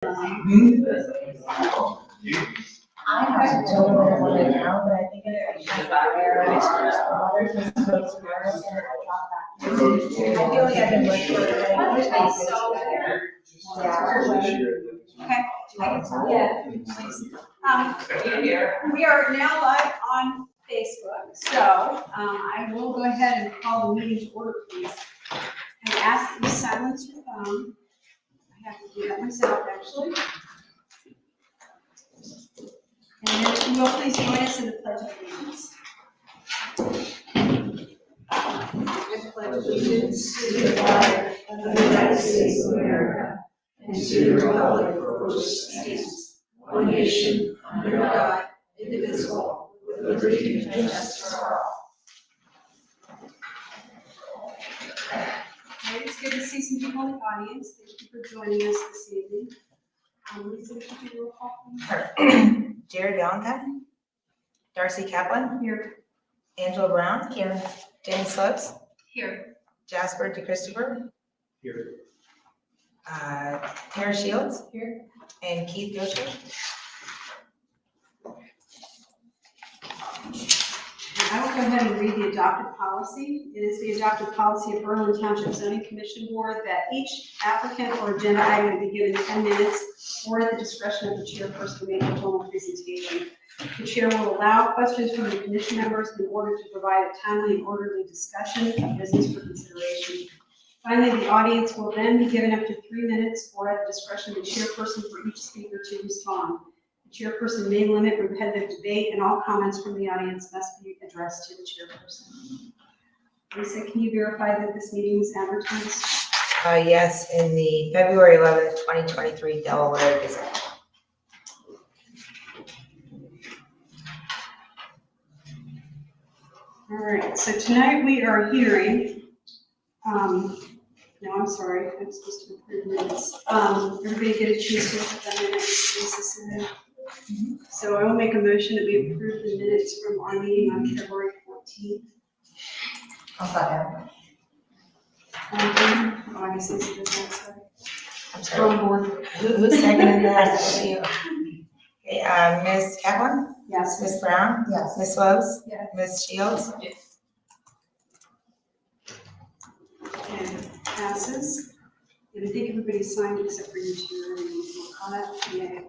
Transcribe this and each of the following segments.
I have children right now, but I think it's kind of rare. Mothers and folks who are in it drop back. I feel like I've been working for it. Okay. We are now live on Facebook, so I will go ahead and call the meeting to order, please. And ask that you silence your phone. I have to do that myself, actually. And then if you will, please join us in the Pledge of Allegiance. I pledge allegiance to the flag of the United States of America and to the republic for which it stands, one nation, under God, indivisible, with liberty and justice for all. It's good to see some people in the audience. Thank you for joining us this evening. Lisa, would you do a roll call, please? Jared Valentine, Darcy Kaplan, Here. Angela Brown, here, Jane Slopes, Here. Jasper DeChristopher, Here. Tara Shields, Here. and Keith Gosher. I will go ahead and read the adopted policy. It is the adopted policy of Berlin Township Zoning Commission Board that each applicant or agenda item be given 10 minutes or at the discretion of the chairperson to make a formal presentation. The chair will allow questions from the commission members in order to provide a timely and orderly discussion of business for consideration. Finally, the audience will then be given up to 3 minutes or at the discretion of the chairperson for each speaker to respond. The chairperson may limit repetitive debate, and all comments from the audience must be addressed to the chairperson. Lisa, can you verify that this meeting was advertised? Yes, in the February 11th, 2023 Delaware Gazette. All right, so tonight we are hearing, no, I'm sorry, I'm supposed to approve minutes. Everybody get a chance to look at the minutes. Lisa said. So I will make a motion that we approve the minutes from our meeting on February 14th. I'll second. Oh, I guess Lisa did that, sorry. I'm sorry. On board. Who's seconding that? Okay, Ms. Kaplan, Yes. Ms. Brown, Yes. Ms. Slopes, Yes. Ms. Shields, And passes. And I think everybody signed except for you two. On that, yeah.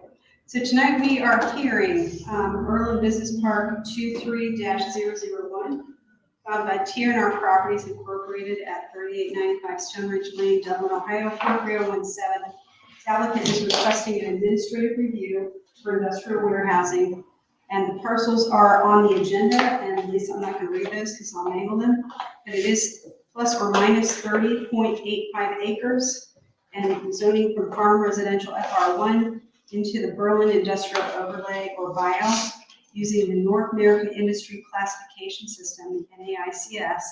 So tonight we are hearing Berlin Business Park 23-001, filed by TNR Properties Incorporated at 3895 Stone Ridge Lane, Dublin, Ohio 43017. The applicant is requesting an administrative review for industrial warehousing, and the parcels are on the agenda. And at least I'm not going to read those because I'll mangle them. But it is plus or minus 30.85 acres, and zoning from farm residential FR1 into the Berlin Industrial Overlay or BIO using the North American Industry Classification System, NAICS,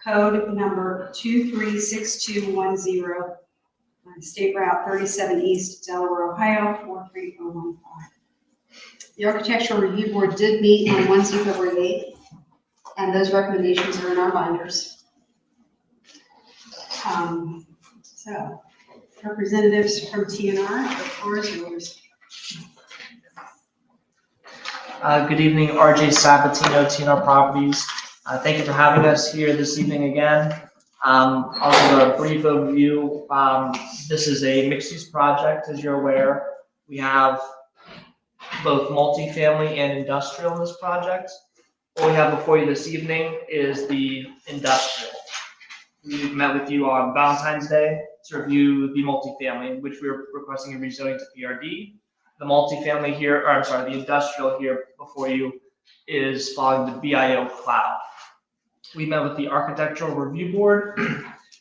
code number 236210, State Route 37 East, Delaware, Ohio 43015. The Architectural Review Board did meet on Wednesday, February 8th, and those recommendations are in our binders. So, representatives from TNR, the floor is yours. Good evening, RJ Sabatino, TNR Properties. Thank you for having us here this evening again. I'll give a brief overview. This is a mixed-use project, as you're aware. We have both multifamily and industrial in this project. What we have before you this evening is the industrial. We met with you on Valentine's Day to review the multifamily, which we were requesting a rezoning to PRD. The multifamily here, or I'm sorry, the industrial here before you is following the BIO cloud. We met with the Architectural Review Board,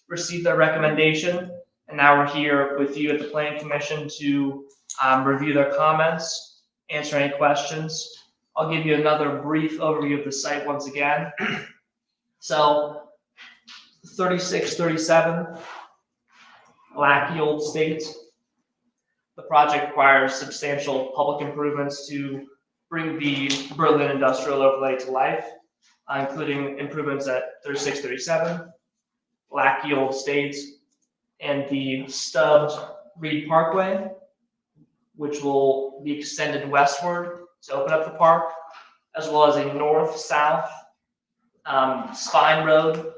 received their recommendation, and now we're here with you at the Planning Commission to review their comments, answer any questions. I'll give you another brief overview of the site once again. So, 3637 Lackey Old State. The project requires substantial public improvements to bring the Berlin Industrial Overlay to life, including improvements at 3637, Lackey Old State, and the stubbed Reed Parkway. which will be extended westward to open up the park, as well as a north-south spine road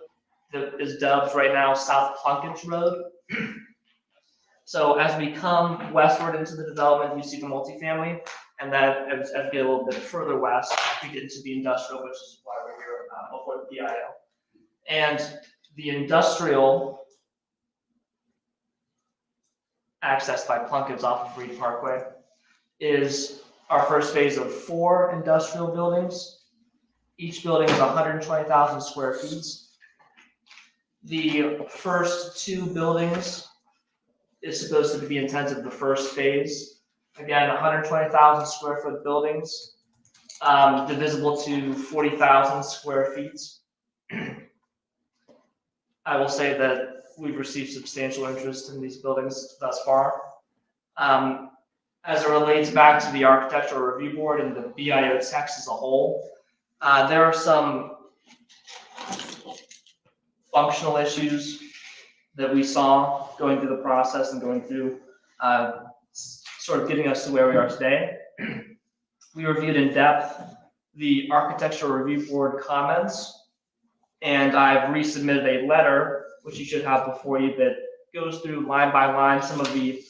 that is dubbed right now South Plunkett Road. So as we come westward into the development, you see the multifamily, and then as we get a little bit further west, we get into the industrial, which is why we're here before the BIO. And the industrial accessed by Plunkett's off of Reed Parkway is our first phase of 4 industrial buildings. Each building is 120,000 square feet. The first 2 buildings is supposed to be intended the first phase. Again, 120,000 square foot buildings, divisible to 40,000 square feet. I will say that we've received substantial interest in these buildings thus far. As it relates back to the Architectural Review Board and the BIO text as a whole, there are some functional issues that we saw going through the process and going through sort of getting us to where we are today. We reviewed in depth the Architectural Review Board comments, and I've resubmitted a letter, which you should have before you, that goes through line by line some of the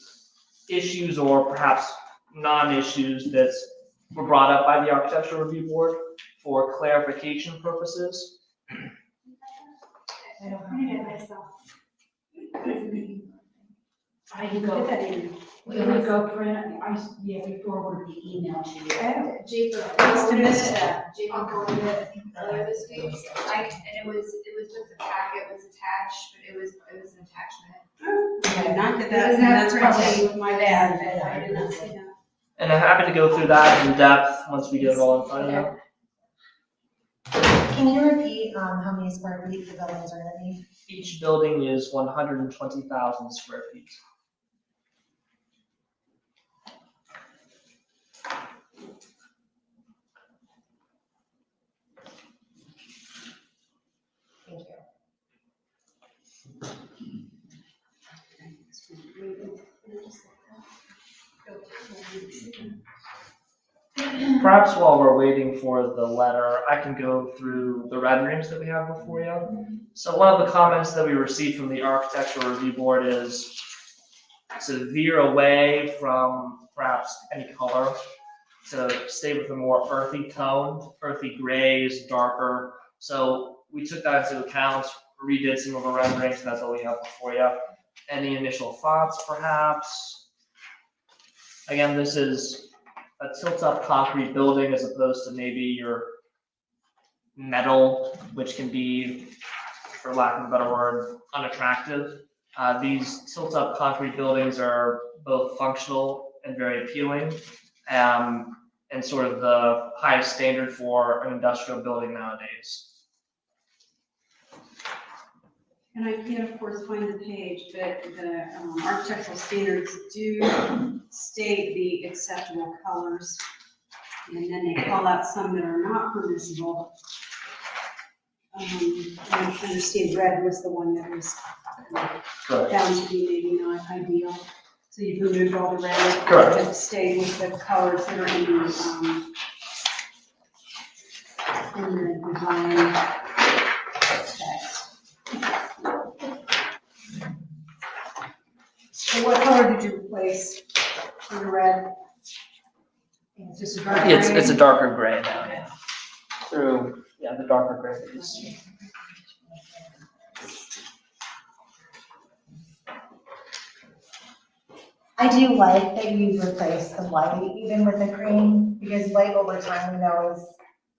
issues or perhaps non-issues that were brought up by the Architectural Review Board for clarification purposes. I don't Read have it myself. I can Get go, that in. can we go print, yeah, we forwarded the email to you. Jacob Just a forwarded minute. it, Jacob forwarded it earlier this week, and it was just a packet, it was attached, but it was an attachment. I did not get It that, was and not that's printed. probably my bad, I did not see that. And I'm happy to go through that in depth once we get it all in front of you. Can you repeat how many square feet the buildings are gonna be? Each building is 120,000 square feet. Thank you. Perhaps while we're waiting for the letter, I can go through the renderings that we have before you. So one of the comments that we received from the Architectural Review Board is to veer away from perhaps any color, to stay with a more earthy tone. Earthy grays, darker. So we took that into account, redid some of the renderings, and that's all we have before you. Any initial thoughts, perhaps? Again, this is a tilt-up concrete building as opposed to maybe your metal, which can be, for lack of a better word, unattractive. These tilt-up concrete buildings are both functional and very appealing, and sort of the highest standard for an industrial building nowadays. And I can't, of course, find the page, but the architectural standards do state the acceptable colors. And then they call out some that are not permissible. I understand red was the one that was Correct. found to be maybe not ideal. So you've removed all the red. Correct. And stayed with the colors that are in the design text. So what color did you replace for the red? It's just a dark gray? It's a darker gray now, yeah. Through, yeah, the darker gray that you see. I do like that you replaced the white even with the cream, because white over time we know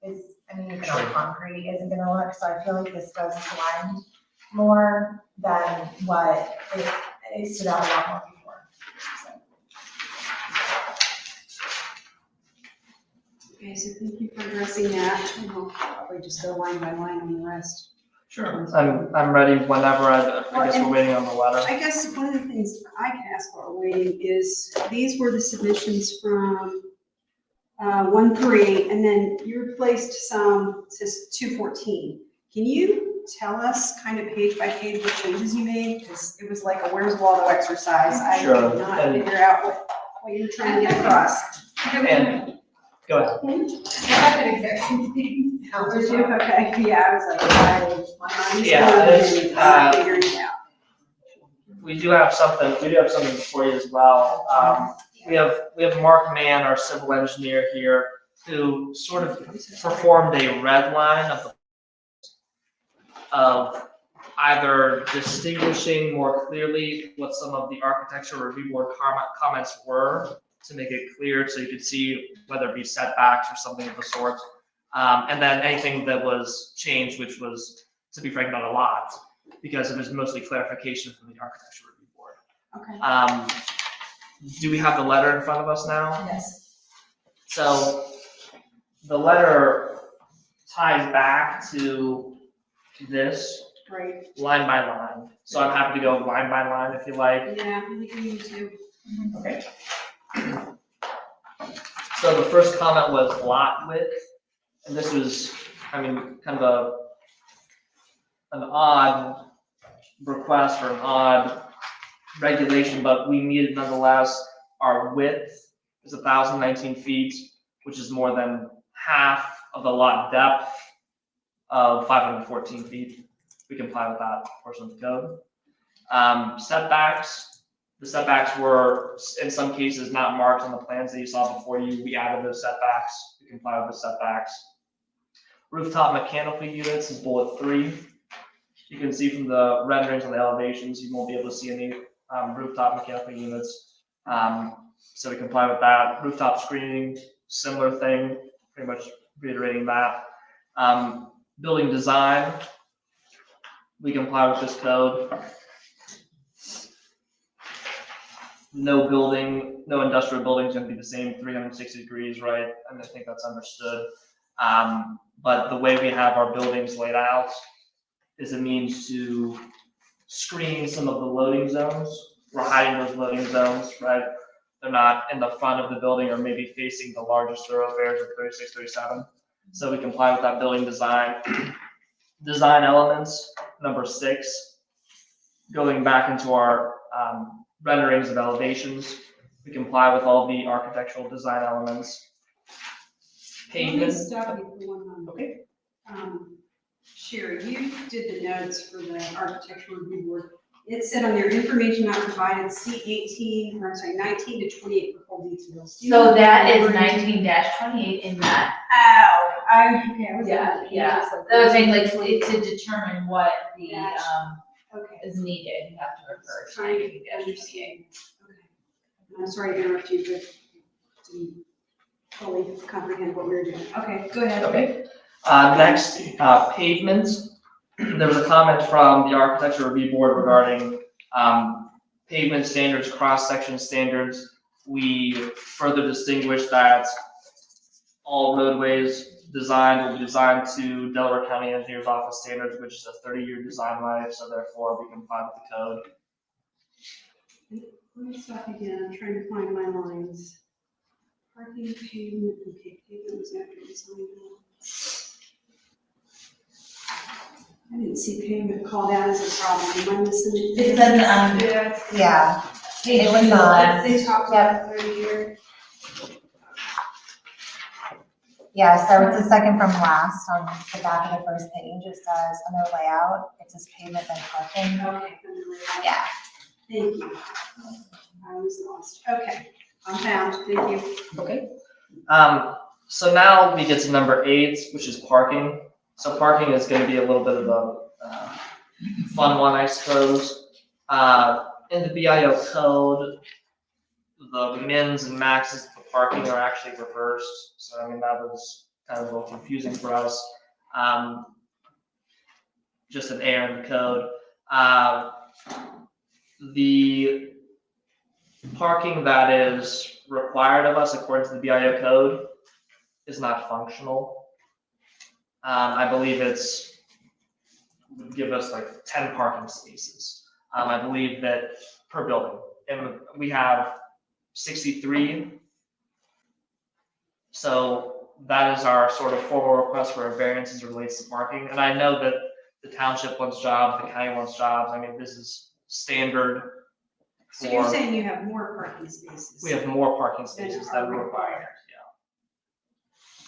is, I mean, even on concrete isn't gonna look, so I feel like this does blend more than what it stood out a lot more before. So. Okay, so thank you for addressing that, and we'll probably just go line by line on the rest. Sure. I'm ready whenever. I guess we're waiting on the letter. I guess one of the things I can ask while we're waiting is, these were the submissions from 1-3, and then you replaced some, it says 2-14. Can you tell us kind of page by page what changes you made? Because it was like a Where's Waldo exercise. I Sure. could not And- figure out what you're trying to get across. And, go ahead. Did you? Okay, yeah, I was like, my mind's Yeah, going, it's, I'm figuring it out. We do have something for you as well. We have Mark Mann, our civil engineer here, who sort of performed a red line of either distinguishing more clearly what some of the architectural review board comments were to make it clear so you could see whether it be setbacks or something of the sort. And then anything that was changed, which was, to be frank, not a lot, because it was mostly clarification from the architectural review board. Okay. Do we have the letter in front of us now? Yes. So the letter ties back to this Great. line by line. So I'm happy to go line by line if you like. Yeah, I think we need to. Okay. So the first comment was lot width, and this was, I mean, kind of an odd request or an odd regulation, but we needed nonetheless. Our width is 1,019 feet, which is more than half of the lot depth of 514 feet. We comply with that portion of the code. Setbacks, the setbacks were in some cases not marked on the plans that you saw before you. We added those setbacks. We comply with the setbacks. Rooftop mechanical units is bullet 3. You can see from the renderings on the elevations, you won't be able to see any rooftop mechanical units. So we comply with that. Rooftop screening, similar thing, pretty much reiterating that. Building design, we comply with this code. No industrial building is going to be the same 360 degrees, right? I mean, I think that's understood. But the way we have our buildings laid out is a means to screen some of the loading zones. We're hiding those loading zones, right? They're not in the front of the building or maybe facing the largest thoroughfares of 36, 37. So we comply with that building design. Design elements, number 6, going back into our renderings of elevations, we comply with all the architectural design elements. Let me Pavement. stop you for 1 moment. Okay. Sherry, you did the notes for the architectural review board. It said on your information not provided, C 19 to 28 for full details. So that is 19-28 in that. Okay, I was. Yeah. That was saying like to determine what the, Gotcha. Okay. is needed, you have to refer to Trying to 19-28. understand. Okay. I'm sorry to interrupt you, but to fully comprehend what we were doing. Okay, go ahead. Okay. Next, pavement. There was a comment from the architecture review board regarding pavement standards, cross-section standards. We further distinguish that all roadways will be designed to Delaware County Engineers Office standards, which is a 30-year design life, so therefore we comply with the code. Let me stop again, I'm trying to find my lines. Parking, pavement, okay, pavement was after design. I didn't see pavement called out as a problem, am I missing it? It says, Yeah, page It was 2, on. They talked about 30 year. yeah, so it's the second from last on the back of the first page. It says under layout, it says pavement and parking. Okay, Yeah. thank you. I was lost. Okay, I'm found, thank you. Okay. So now we get to number 8, which is parking. So parking is going to be a little bit of a fun one, I suppose. In the BIO code, the mins and maxes for parking are actually reversed. So I mean that was kind of a little confusing for us. Just an error in the code. The parking that is required of us according to the BIO code is not functional. I believe would give us like 10 parking spaces. I believe that per building, and we have 63. So that is our sort of formal request for a variance as it relates to parking. And I know that the township wants jobs, the county wants jobs. I mean, this is standard So you're for, saying you have more parking spaces? we have more parking spaces Than than are we're required,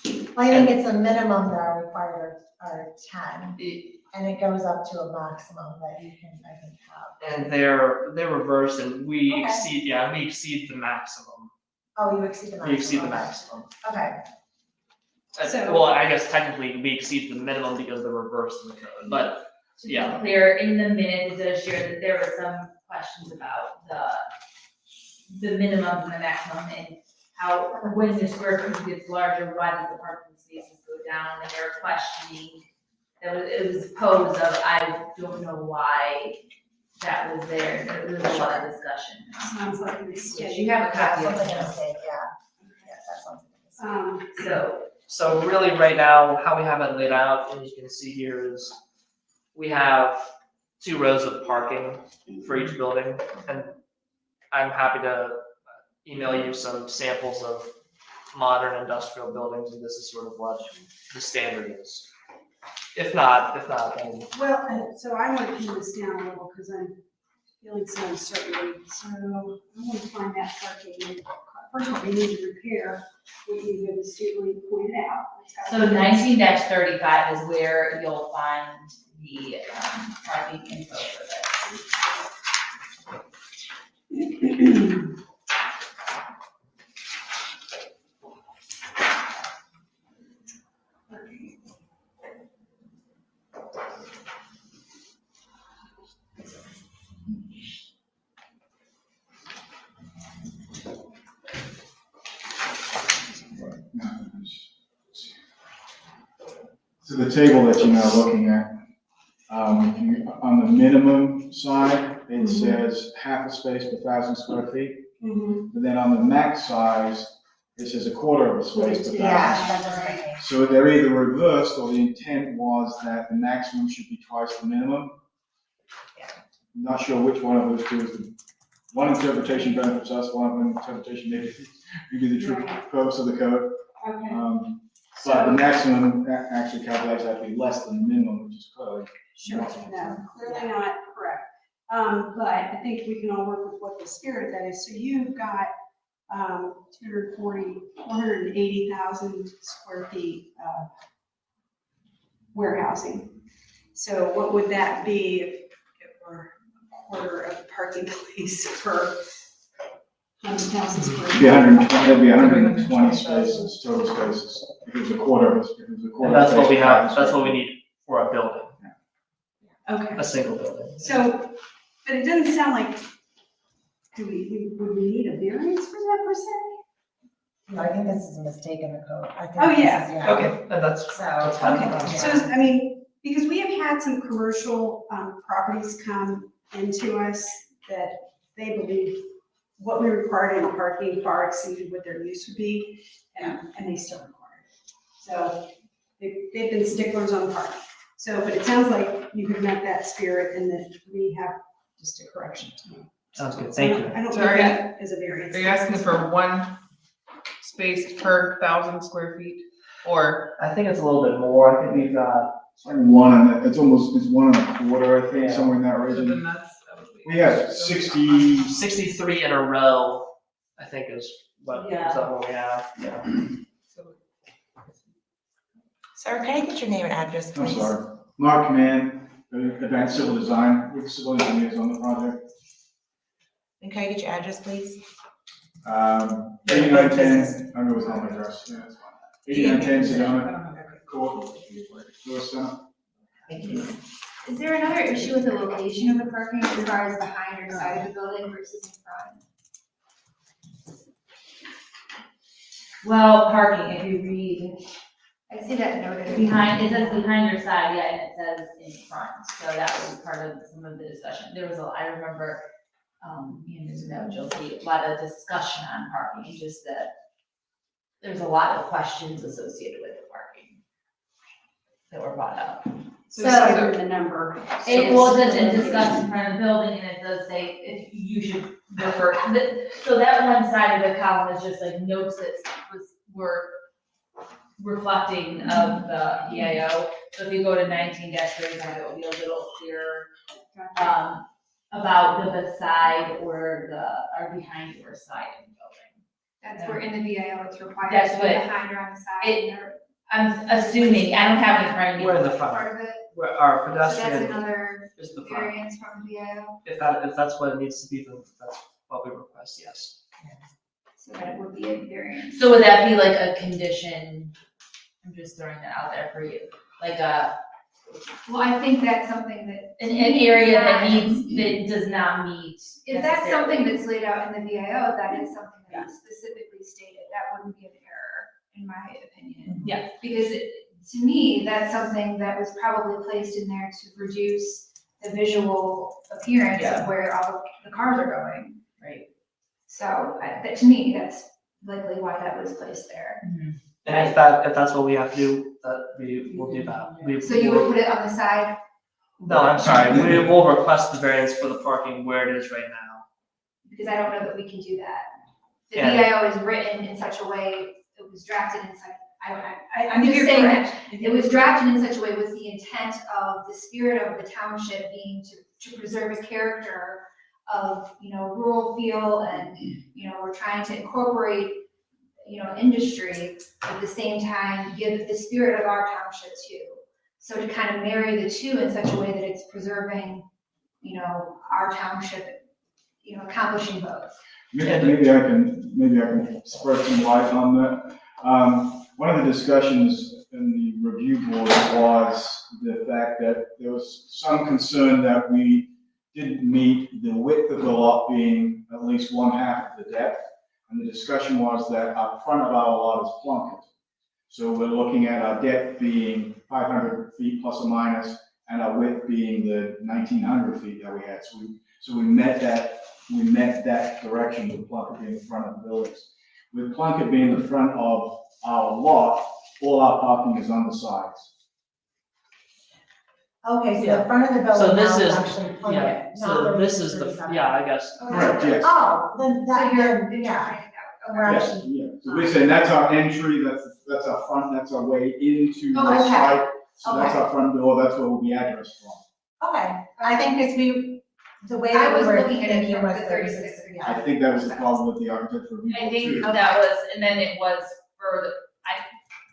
required. yeah. I think it's a minimum that are required are 10, E- and it goes up to a maximum that you can, I think, have. And they're reversed and we Okay. exceed, we exceed the maximum. Oh, you exceed the maximum. We exceed the okay. maximum. Okay, So- Well, I guess technically we exceed the minimum because they're reversed in the code, but To be Yeah. clear, in the minutes, it does share that there were some questions about the minimum and the maximum and how, when the square footage gets larger, why does the parking spaces go down? And they were questioning, it was posed of, I don't know why that was there. There was a lot of discussion. Sounds like a mistake. Yes, you have a yeah, copy of sounds like a it. mistake, yeah. Yeah, that sounds like a mistake. So really right now, how we have it laid out, and you can see here is we have 2 rows of parking for each building, and I'm happy to email you some samples of modern industrial buildings, and this is sort of what the standard is. If not, then Well, and so I want to pin this down a little because I'm feeling some uncertainty. So I want to find that parking. First of all, we need to repair what you have astutely pointed out. So 19-35 is where you'll find the parking info for this. So the table that you're now looking at, if you, on the minimum side, it says half a space per 1,000 square feet. Mhm. But then on the max size, it says a quarter of a space per 1,000. Yeah, that doesn't make sense. So they're either reversed or the intent was that the maximum should be twice the minimum. Yeah. I'm not sure which one of those two is the, one interpretation benefits us, one interpretation maybe the true purpose of the code. Okay, But the maximum actually calculates out to be less than the minimum, which is clearly. sure, no, clearly not correct. But I think we can all work with what the spirit of that is. So you've got 480,000 square feet of warehousing. So what would that be if it were a quarter of the parking place per 100,000 square It'd feet? be 120, it'd be 120 spaces, total spaces. If it was a quarter, if it was a quarter. and that's what we space, have, that's what we need for a building, Okay, a single building. so, but it doesn't sound like, would we need a variance for that per se? No, I think this is a mistake in the code. I think Oh, this yeah. is- Okay, and that's So, fine. Okay, so, I mean, because we have had some commercial properties come into us that they believe what we required in parking far exceeded what their use would be, and they still require it. So they've been sticklers on parking. So, but it sounds like you have met that spirit and that we have just a correction to make. Sounds good, So thank you. I don't So think are you- that is a variance. Are you asking for 1 space per 1,000 square feet? Or, I think it's a little bit more, I think we've got, It's like one, and it's almost, it's 1.25, I think, Yeah. somewhere in that so region. then that would be. We have 60, 63 in a row, I think is what we have, yeah. So- Sir, can I get your name and address, I'm please? sorry, Mark Command, Advanced Civil Design, with civil engineers on the project. And can I get your address, please? 8910, I'll go with home address, yeah, that's fine. 8910 I Sedona don't have that. Court, Lewis Center. Thank you. Is there another issue with the location of the parking as far as behind or side of the building versus in front? Well, parking, if you read I see that noted. behind, it says behind your side, yeah, and it says in front, so that was part of some of the discussion. There was I remember, me and Ms. Josie, a lot of discussion on parking, just that there's a lot of questions associated with the parking that were brought up. So aside from the number. It will just discuss in front of the building, and it does say if you should refer, so that one side of the column is just like notes that were reflecting of the EAO. So if you go to 19-35, it will be a little clearer. about the facade or or behind or side of the building. That's where in the VIO it's required That's to be what- behind or on the side. it- or I'm assuming, I don't have it in front of me. We're in the front, Part of it, where our so that's pedestrian another is the front. variance from the VIO, If that's what it needs to be, then that's what we request, yes. so that it would be a variance. So would that be like a condition? I'm just throwing that out there for you, like Well, I think that's something that. an area that does not meet. If that's necessarily. something that's laid out in the VIO, that is something that is specifically stated, that wouldn't be an error, in my opinion. Yeah. Because to me, that's something that was probably placed in there to reduce the visual appearance Yeah. of where all the cars are going. Right. So, that, to me, that's likely why that was placed there. And if that's what we have to do, that we will do that. So you would put it on the side, No, I'm sorry, we will request the variance for the parking where it is right now. because I don't know that we can do that. The Yeah. VIO is written in such a way, it was drafted in such, I'm just saying that it was drafted in such a way with the intent of the spirit of the township being to preserve a character of, rural feel and, we're trying to incorporate, industry at the same time, give the spirit of our township too. So to kind of marry the two in such a way that it's preserving, our township, accomplishing both. Maybe I can spread some light on that. One of the discussions in the review board was the fact that there was some concern that we didn't meet the width of the lot being at least one half of the depth. And the discussion was that our front of our lot is plunketed. So we're looking at our depth being 500 feet plus or minus, and our width being the 1900 feet that we had. So we met that direction with Plunkett being the front of the buildings. With Plunkett being the front of our lot, all our parking is on the sides. Okay, so Yeah. the front of the So building this now is is, actually plummeted, yeah, not so really this is the, 37. yeah, I guess. Correct, yes. Oh, then So that, you're, then, yeah, okay. we're Yes, actually, yeah. So we're saying that's our entry, that's our front, that's our way into Oh, the okay. site. So that's Okay. our front door, that's where we'll be addressed from. okay, I think the way I that we was were looking at it thinking from was the 36, 36. yeah. I think that was the problem with the architectural review I think too. that was, and then it was further,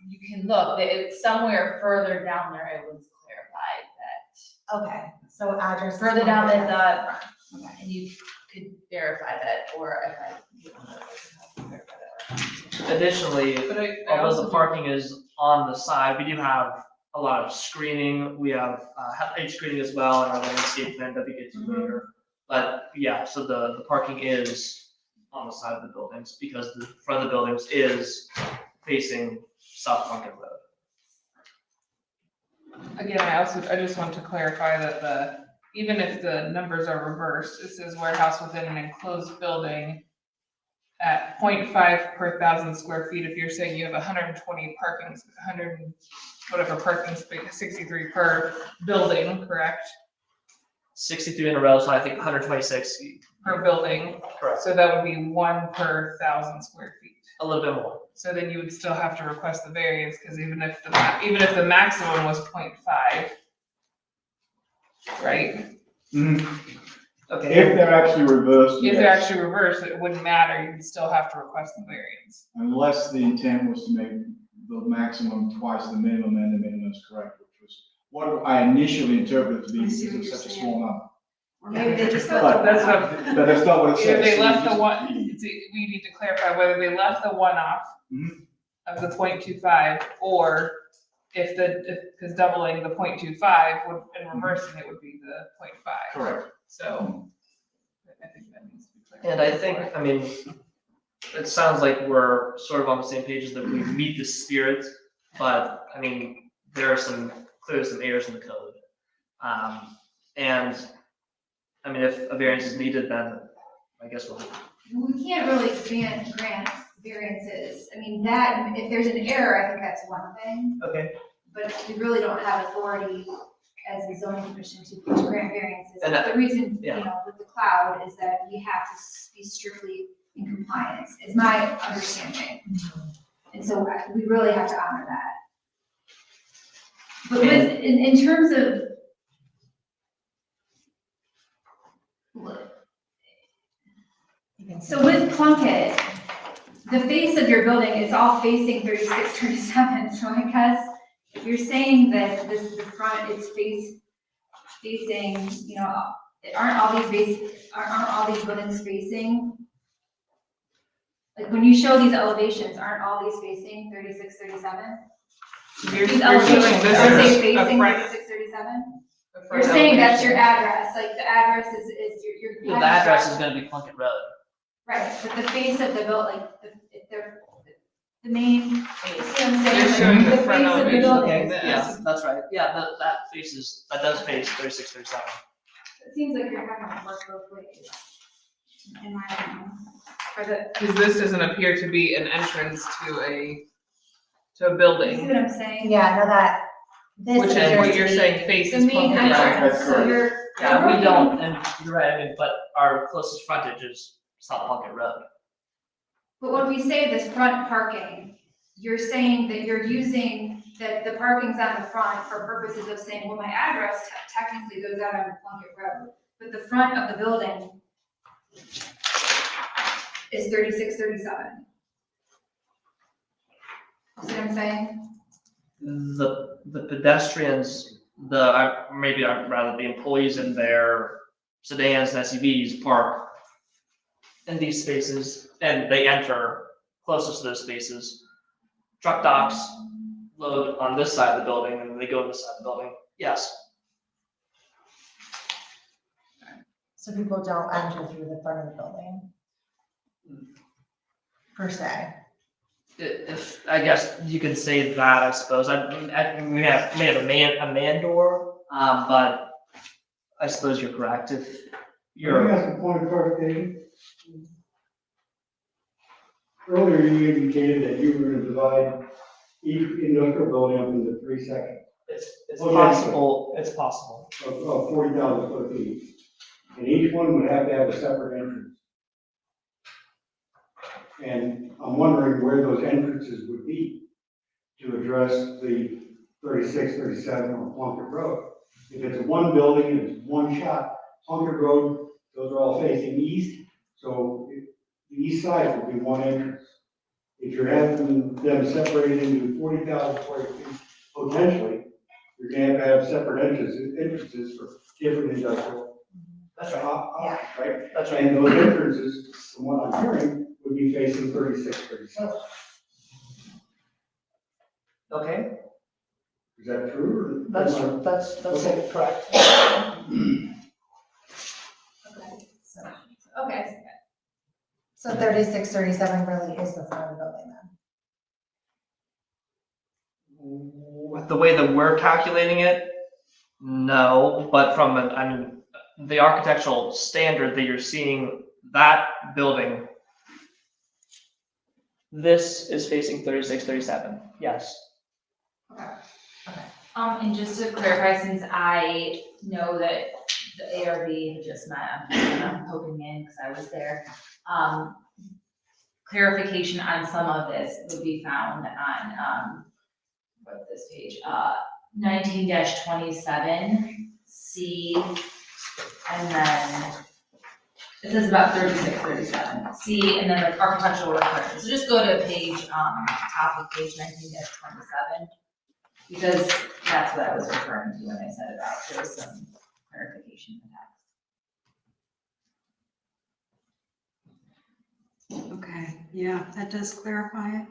you can look, it's somewhere further down there, it was clarified Okay, so address. that, further down in the, Okay. and you could verify that, or if I. verify that. Additionally, But I although also the parking is on the side, we do have a lot of screening. We have height screening as well in our landscape plan that we get to later. But yeah, so the parking is on the side of the buildings because the front of the buildings is facing South Plunkett Road. Again, I just want to clarify that even if the numbers are reversed, it says warehouse within an enclosed building at 0.5 per 1,000 square feet. If you're saying you have 120 parking, 100, whatever parking space, 63 per building, correct? 63 in a row, so I think 126. Per building, Correct. so that would be 1 per 1,000 square feet. A little bit more. So then you would still have to request the variance, because even if the maximum was 0.5, right? Okay. If they're actually reversed, If they're yes. actually reversed, it wouldn't matter, you'd still have to request the variance. Unless the intent was to make the maximum twice the minimum and the minimum is correct, which was what I initially interpreted to be because of such a small number. Or maybe they just. But That's what, But that's not what it says. either they So left just- the one, we need to clarify whether they left the one off Mhm. of the 0.25, or because doubling the 0.25 would, and reversing it would be the 0.5. Correct. So, I think that needs to be clarified. And I think, I mean, it sounds like we're sort of on the same page as that we meet the spirit, but I mean, there are clearly some errors in the code. And I mean, if a variance is needed, then I guess we'll. We can't really grant variances. I mean, if there's an error, I think that's one thing, Okay. but we really don't have authority as a zoning commission to grant variances. And The reason, yeah. with the cloud is that we have to be strictly in compliance, is my understanding. And so we really have to honor that. But in terms of, So with Plunkett, the face of your building is all facing 36, 37, so I guess if you're saying that this, the front is facing, you know, aren't all these buildings facing? Like, when you show these elevations, aren't all these facing 36, 37? You're These showing elevations, this are they as a facing front. 36, 37? a You're front saying that's your elevation. address, like the address is your. The address is gonna be Plunkett Road. Right, but the face of the building, like, if they're, the main, you see what I'm saying? You're Like, showing the face front of the elevation building like is- this. Yeah, that's right. Yeah, that does face 36, 37. It seems like you're having to work both ways, in my opinion. For the, Because this doesn't appear to be an entrance to a you see building, what I'm saying? Yeah, no, that, this which is is your what you're saying The faces main Plunkett Road. entrance, That's so correct. you're. Yeah, you're we don't, working- and you're right, I mean, but our closest frontage is South Plunkett Road. But when we say this front parking, you're saying that you're using, that the parking's on the front for purposes of saying, well, my address technically goes out on Plunkett Road, but the front of the building is 36, 37. See what I'm saying? The pedestrians, maybe rather the employees in their sedans and SUVs park in these spaces and they enter closest to those spaces. Truck docks load on this side of the building and they go to this side of the building. Yes. so people don't enter through the front of the building. Per se. If, I guess you could say that, I suppose. We may have a man door, but I suppose you're correct. If Can I you're, ask a point of clarification? Earlier, you indicated that you were gonna divide each industrial building up into 3 sections it's Okay. possible, it's possible. of 40,000 square feet. And each one would have to have a separate entrance. And I'm wondering where those entrances would be to address the 36, 37 on Plunkett Road. If it's one building and it's one shot, Plunkett Road, those are all facing east, so the east side would be one entrance. If you're having them separated into 40,000 square feet, potentially, you're gonna have separate entrances for different industrial. That's right. Right? That's right. And those entrances, from what I'm hearing, would be facing 36, 37. Okay, Is that true? or- that's Okay. correct. Okay, So 36, 37 really is the front of the building then? With the way that we're calculating it, no, but the architectural standard that you're seeing, that building, this is facing 36, 37, yes. And just to clarify, since I know that the ARB had just met, I'm poking in because I was there. Clarification on some of this would be found on, what's this page, 19-27, C, and then it says about 36, 37, C, and then like architectural requirements. So just go to page, top of page 19-27. Because that's what I was referring to when I said about there was some clarification in the text. Okay, yeah, that does clarify it.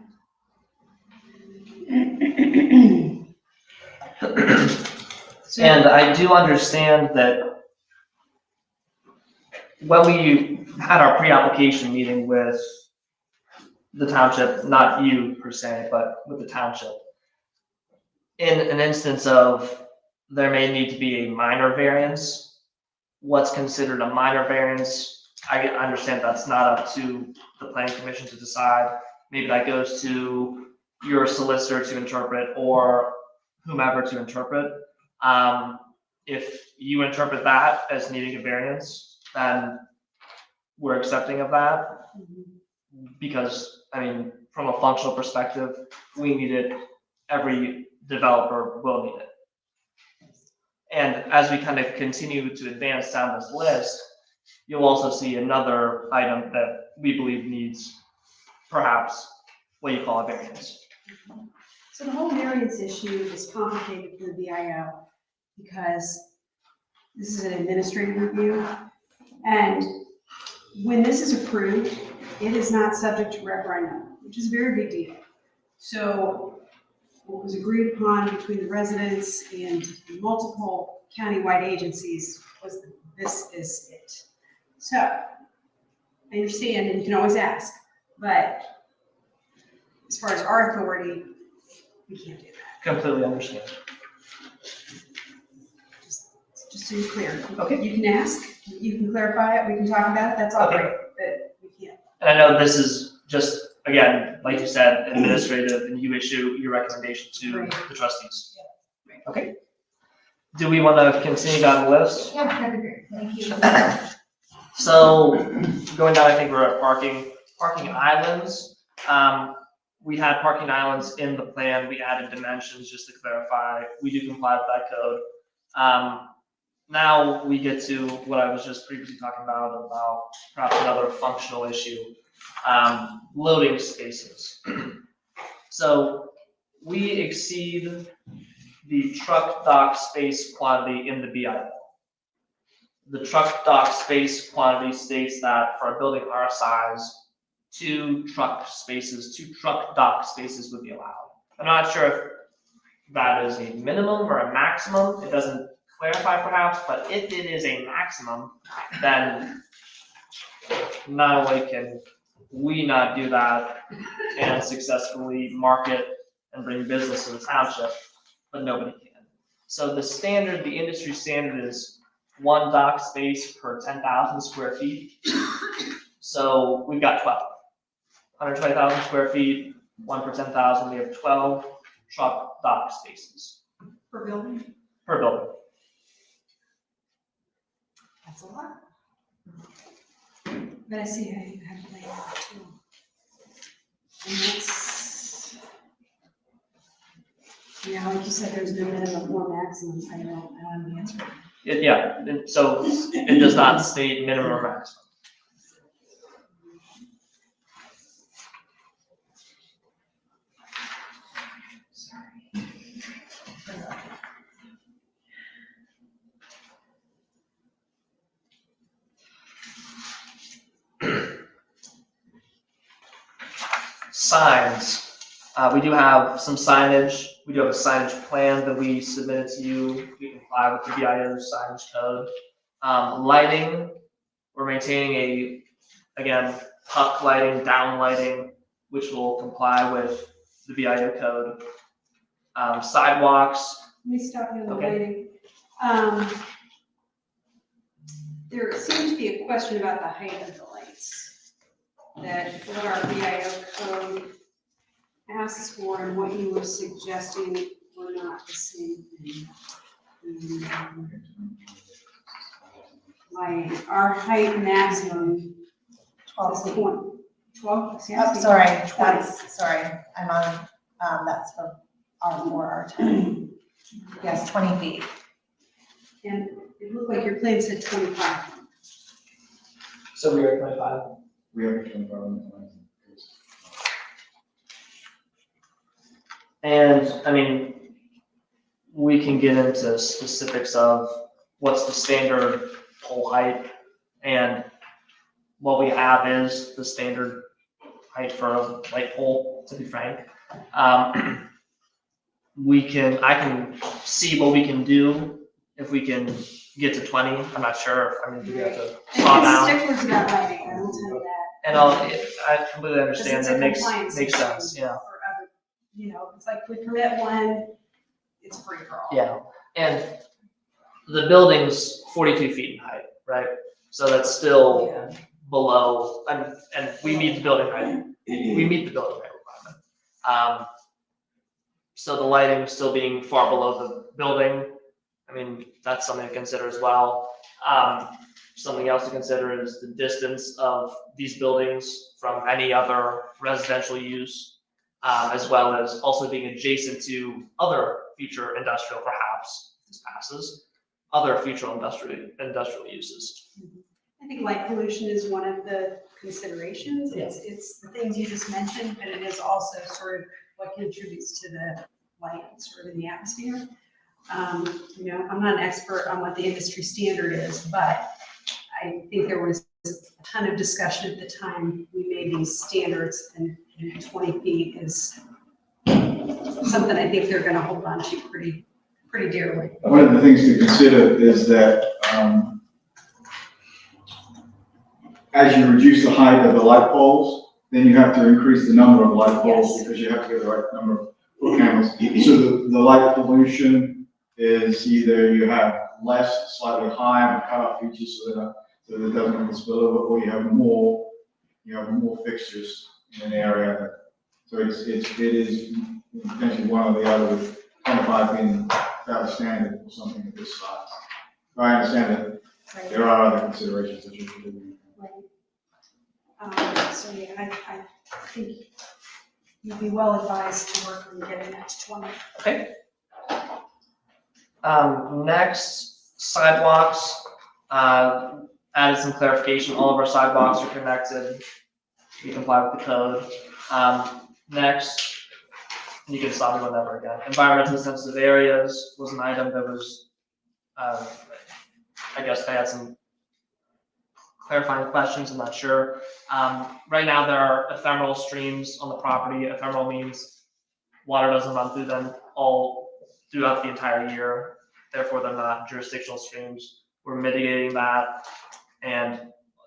And I do understand that when we had our pre-application meeting with the township, not you per se, but with the township, in an instance of there may need to be a minor variance, what's considered a minor variance, I understand that's not up to the planning commission to decide. Maybe that goes to your solicitor to interpret or whomever to interpret. If you interpret that as needing a variance, then we're accepting of that. Because, I mean, from a functional perspective, we need it, every developer will need it. And as we kind of continue to advance down this list, you'll also see another item that we believe needs perhaps what you call a variance. So the whole variance issue is complicated for the BIO because this is an administrative review. And when this is approved, it is not subject to referendum, which is a very big deal. So what was agreed upon between the residents and multiple countywide agencies was that this is it. So I understand, and you can always ask, but as far as our authority, we can't do that. Completely understand. Just so you're clear. Okay. You can ask, you can clarify it, we can talk about it, that's all Okay. great, but we can't. And I know this is just, again, like you said, administrative, and you issue your recommendation to Right. the trustees. Yeah. Right. Okay. Do we want to continue down the list? Yeah, that'd be great, thank you. So going down, I think we're at parking islands. We had parking islands in the plan. We added dimensions just to clarify. We do comply with that code. Now we get to what I was just previously talking about perhaps another functional issue, loading spaces. So we exceed the truck dock space quantity in the BIO. The truck dock space quantity states that for a building our size, 2 truck dock spaces would be allowed. I'm not sure if that is a minimum or a maximum. It doesn't clarify perhaps, but if it is a maximum, then not only can we not do that and successfully market and bring business to the township, but nobody can. So the industry standard is 1 dock space per 10,000 square feet. So we've got 12. 120,000 square feet, 1 per 10,000, we have 12 truck dock spaces Per building? per building. That's a lot. But I see how you have to lay it out too. And that's, yeah, like you said, there's no minimum or maximum, I don't have the answer. So it does not state minimum or maximum. Signs. We do have some signage. We do have a signage plan that we submitted to you. We comply with the BIO's signage code. Lighting, we're maintaining again, puck lighting, down lighting, which will comply with the BIO code. Sidewalks. Let me stop you on the Okay. lighting. There seems to be a question about the height of the lights. That what our BIO code asks for and what you were suggesting were not the same thing. Like, our height maximum 12 is feet. 12? Oh, sorry, I'm on, that's for R10. Yes, 20 feet. And it looked like your plan said 25. So we are at 25. We have a 25 on the plan. And I mean, we can get into specifics of what's the standard pole height, and what we have is the standard height for a light pole, to be frank. I can see what we can do if we can get to 20. I'm not sure. I mean, do we have to saw And down? sticklers about lighting, I will tell you that. And I completely understand. Because it's a That makes compliance sense, issue yeah. for other, you know, it's like we permit one, it's free for all. Yeah, and the building's 42 feet in height, right? So that's still below, and we meet the building height. We meet the building height requirement. So the lighting still being far below the building, I mean, that's something to consider as well. Something else to consider is the distance of these buildings from any other residential use, as well as also being adjacent to other future industrial, perhaps, if this passes, other future industrial uses. I think light pollution is one of the considerations. It's the things you just mentioned, but it is also sort of what contributes to the light sort of in the atmosphere. You know, I'm not an expert on what the industry standard is, but I think there was a ton of discussion at the time we made these standards, and 20 feet is something I think they're gonna hold on to pretty dearly. One of the things to consider is that, as you reduce the height of the light poles, then you have to increase the number of light poles Yes. because you have to get the right number of foot candles. So the light pollution is either you have less, slightly higher cutoff features so that it doesn't spill over, or you have more fixtures in an area. So it is potentially one or the other, with 25 being fairly standard for something of this size. But I understand that there are other considerations that you should do. So yeah, I think you'd be well advised to work on getting that to 20. Okay. Next, sidewalks, added some clarification, all of our sidewalks are connected, we comply with the code. Next, you can stop me whenever again, environmentally sensitive areas was an item that was, I guess they had some clarifying questions, I'm not sure. Right now, there are ephemeral streams on the property. Ephemeral means water doesn't run through them all throughout the entire year. Therefore, they're not jurisdictional streams. We're mitigating that, and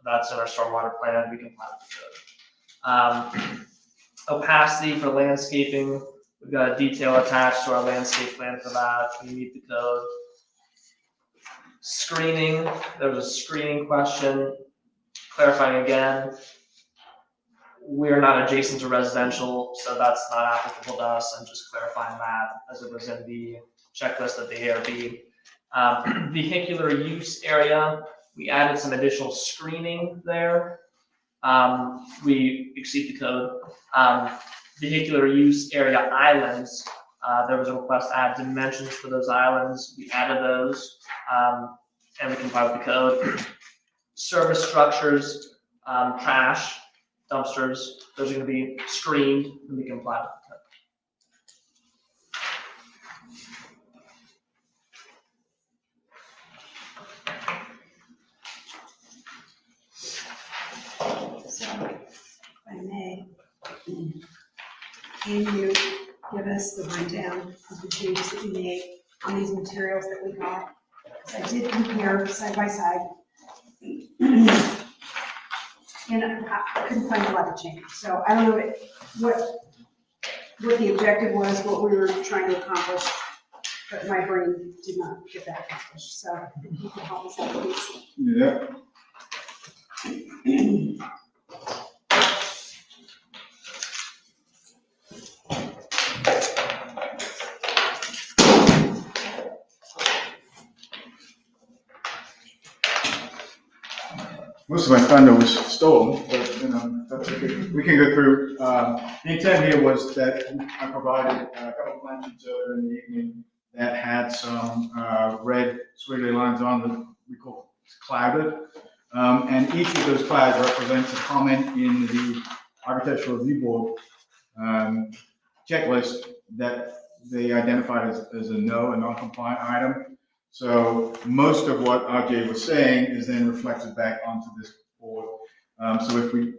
that's in our stormwater plan. We comply with the code. Opacity for landscaping. We've got a detail attached to our landscape plan for that. We meet the code. Screening, there was a screening question. Clarifying again, we're not adjacent to residential, so that's not applicable to us. I'm just clarifying that as it was in the checklist of the ARB. Vehicular use area, we added some additional screening there. We exceed the code. Vehicular use area islands, there was a request to add dimensions for those islands. We added those, and we comply with the code. Service structures, trash, dumpsters, those are gonna be screened, and we comply with the code. So, if I may, can you give us the rundown of the changes that we made on these materials that we got? 'Cause I did compare side by side. And I couldn't find a lot of change, so I don't know what the objective was, what we were trying to accomplish, but my brain did not get that accomplished, so if you could help us out, please. Yeah. Most of my thunder was stolen, but, that's okay. We can go through, the intent here was that I provided a couple of plans earlier in the evening that had some, red squiggly lines on that we call clouded. And each of those clouds represents a comment in the architectural review board, checklist that they identified as a non-compliant item. So most of what RJ was saying is then reflected back onto this board. So if we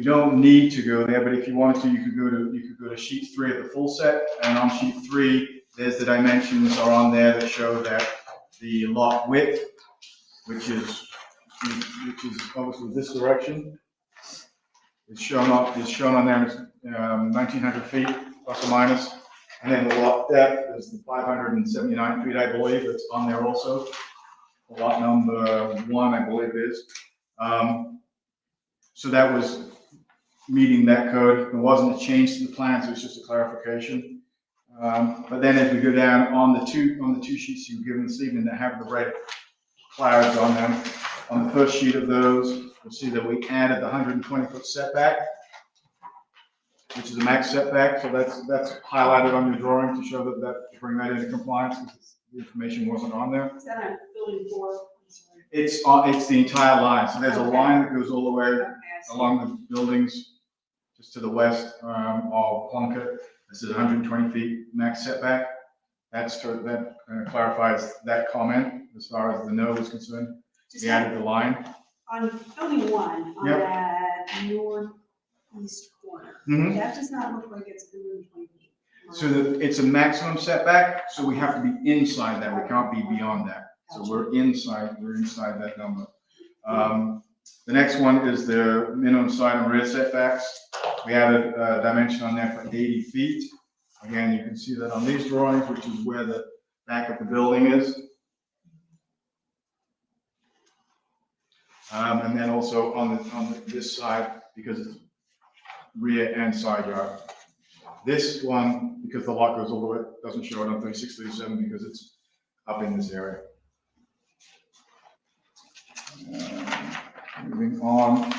don't need to go there, but if you wanted to, you could go to sheet 3 of the full set, and on sheet 3, there's the dimensions are on there that show that the lot width, which is obviously this direction, is shown on there as 1,900 feet plus or minus. And then the lot depth is the 579 feet, I believe, it's on there also. Lot number 1, I believe it is. So that was meeting that code. There wasn't a change to the plans, it was just a clarification. But then as we go down on the two sheets you were given this evening that have the red clouds on them, on the first sheet of those, you'll see that we added the 120-foot setback, which is a max setback, so that's highlighted on your drawing to show that to bring that into compliance, because the information wasn't on there. Is that on building 4? I'm sorry. It's the entire line, so there's a line that goes all the way Okay, I see. along the buildings, just to the west, of Plunkett. This is 120 feet max setback. That clarifies that comment as far as the no is concerned. Just We added the line. on building one, on Yep. that northeast corner, Mhm. that does not look like it's 120 feet. So it's a maximum setback, so we have to be inside that, we can't be beyond that. So we're inside that number. The next one is the minimum side and rear setbacks. We added a dimension on there for 80 feet. Again, you can see that on these drawings, which is where the back of the building is. And then also on this side, because it's rear and side yard. This one, because the lot goes all the way, doesn't show it on 36, 37 because it's up in this area. Moving on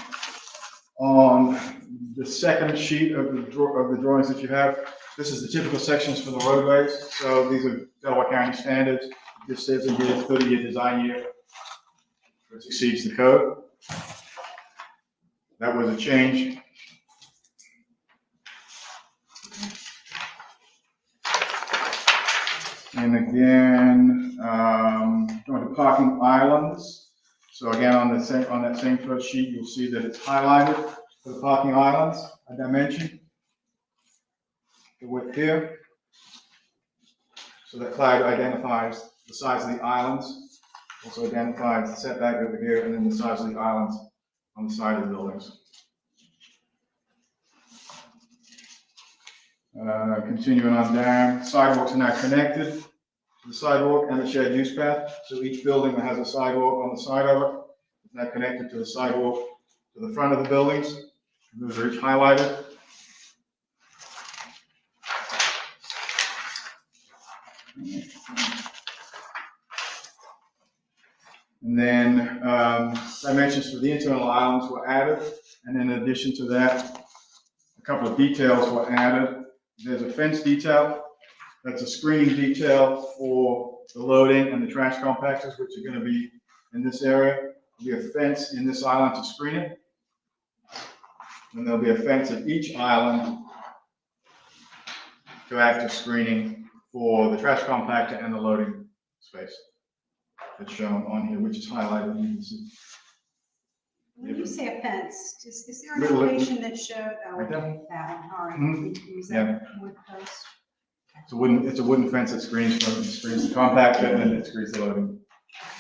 the second sheet of the drawings that you have, this is the typical sections for the roadways. So these are Delaware County standards. This says in here 30-year design year, which exceeds the code. That was a change. And again, going to parking islands. So again, on that same first sheet, you'll see that it's highlighted for the parking islands, a dimension. The width here. So that cloud identifies the size of the islands, also identifies the setback over here, and then the size of the islands on the side of the buildings. Continuing on down, sidewalks are now connected to the sidewalk and the shared use path. So each building that has a sidewalk on the side of it is now connected to the sidewalk to the front of the buildings. Those are each highlighted. And then dimensions for the internal islands were added. And in addition to that, a couple of details were added. There's a fence detail. That's a screening detail for the loading and the trash compactors, which are going to be in this area. There'll be a fence in this island to screen it. And there'll be a fence at each island to act as screening for the trash compactor and the loading space. That's shown on here, which is highlighted. You can see. When you say a fence, is there an Little- elevation that showed, oh, Right there. that one, all right. Mhm. Use that wood post. It's a wooden fence that screens the compactor and it screens the loading.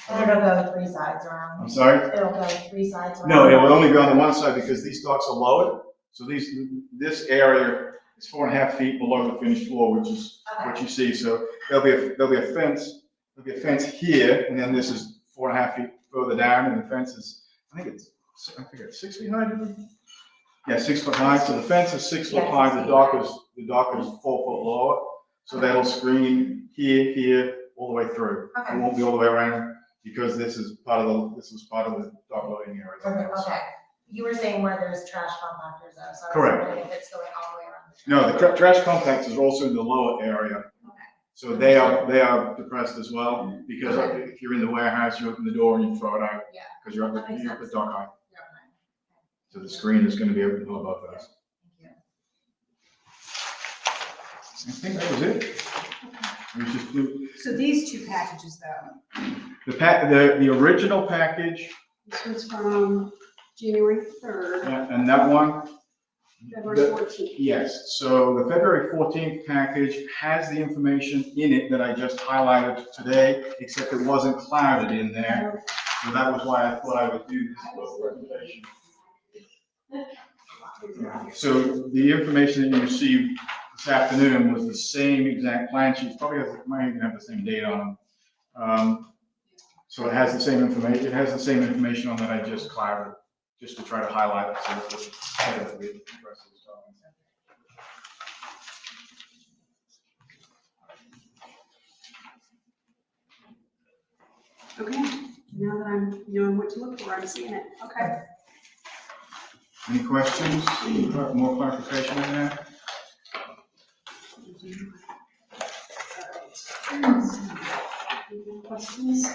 And it'll go 3 sides around. I'm sorry? It'll go 3 sides around. No, it will only go on the one side because these docks are lowered. So this area is 4.5 feet below the finished floor, which is what you see. So there'll be a fence here, and then this is 4.5 feet further down, and the fence is, I think it's 6 feet high. Yeah, 6 foot high. So the fence is 6 foot Yeah, high. 6 The feet dock high. is 4 foot lower. So that'll screen here, all the way through. It Okay. won't be all the way around because this is part of the dock loading area. Okay. You were saying where there's trash compactors though, so I was Correct. wondering if it's going all the way around. No, the trash compactors are also in the lower area. Okay. So they are depressed as well, because if you're in the warehouse, you open the door and you throw it out. Yeah. Because you're That makes up at sense. dock height. Yeah, okay. So the screen is going to be open above us. Thank I think that was it. We just So these two packages though, the original package, this one's from January 3rd, and that one, February 14th. yes. So the February 14th package has the information in it that I just highlighted today, except it wasn't clouded in there. So that was why I thought I would do this little presentation. So the information that you received this afternoon was the same exact plan sheet, might even have the same date on them. So it has the same information on that I just clouded, just to try to highlight it so that it's better for the rest of the documents. Okay, now that I'm knowing what to look for, I'm seeing it, okay. Any questions? More clarification in there? Questions?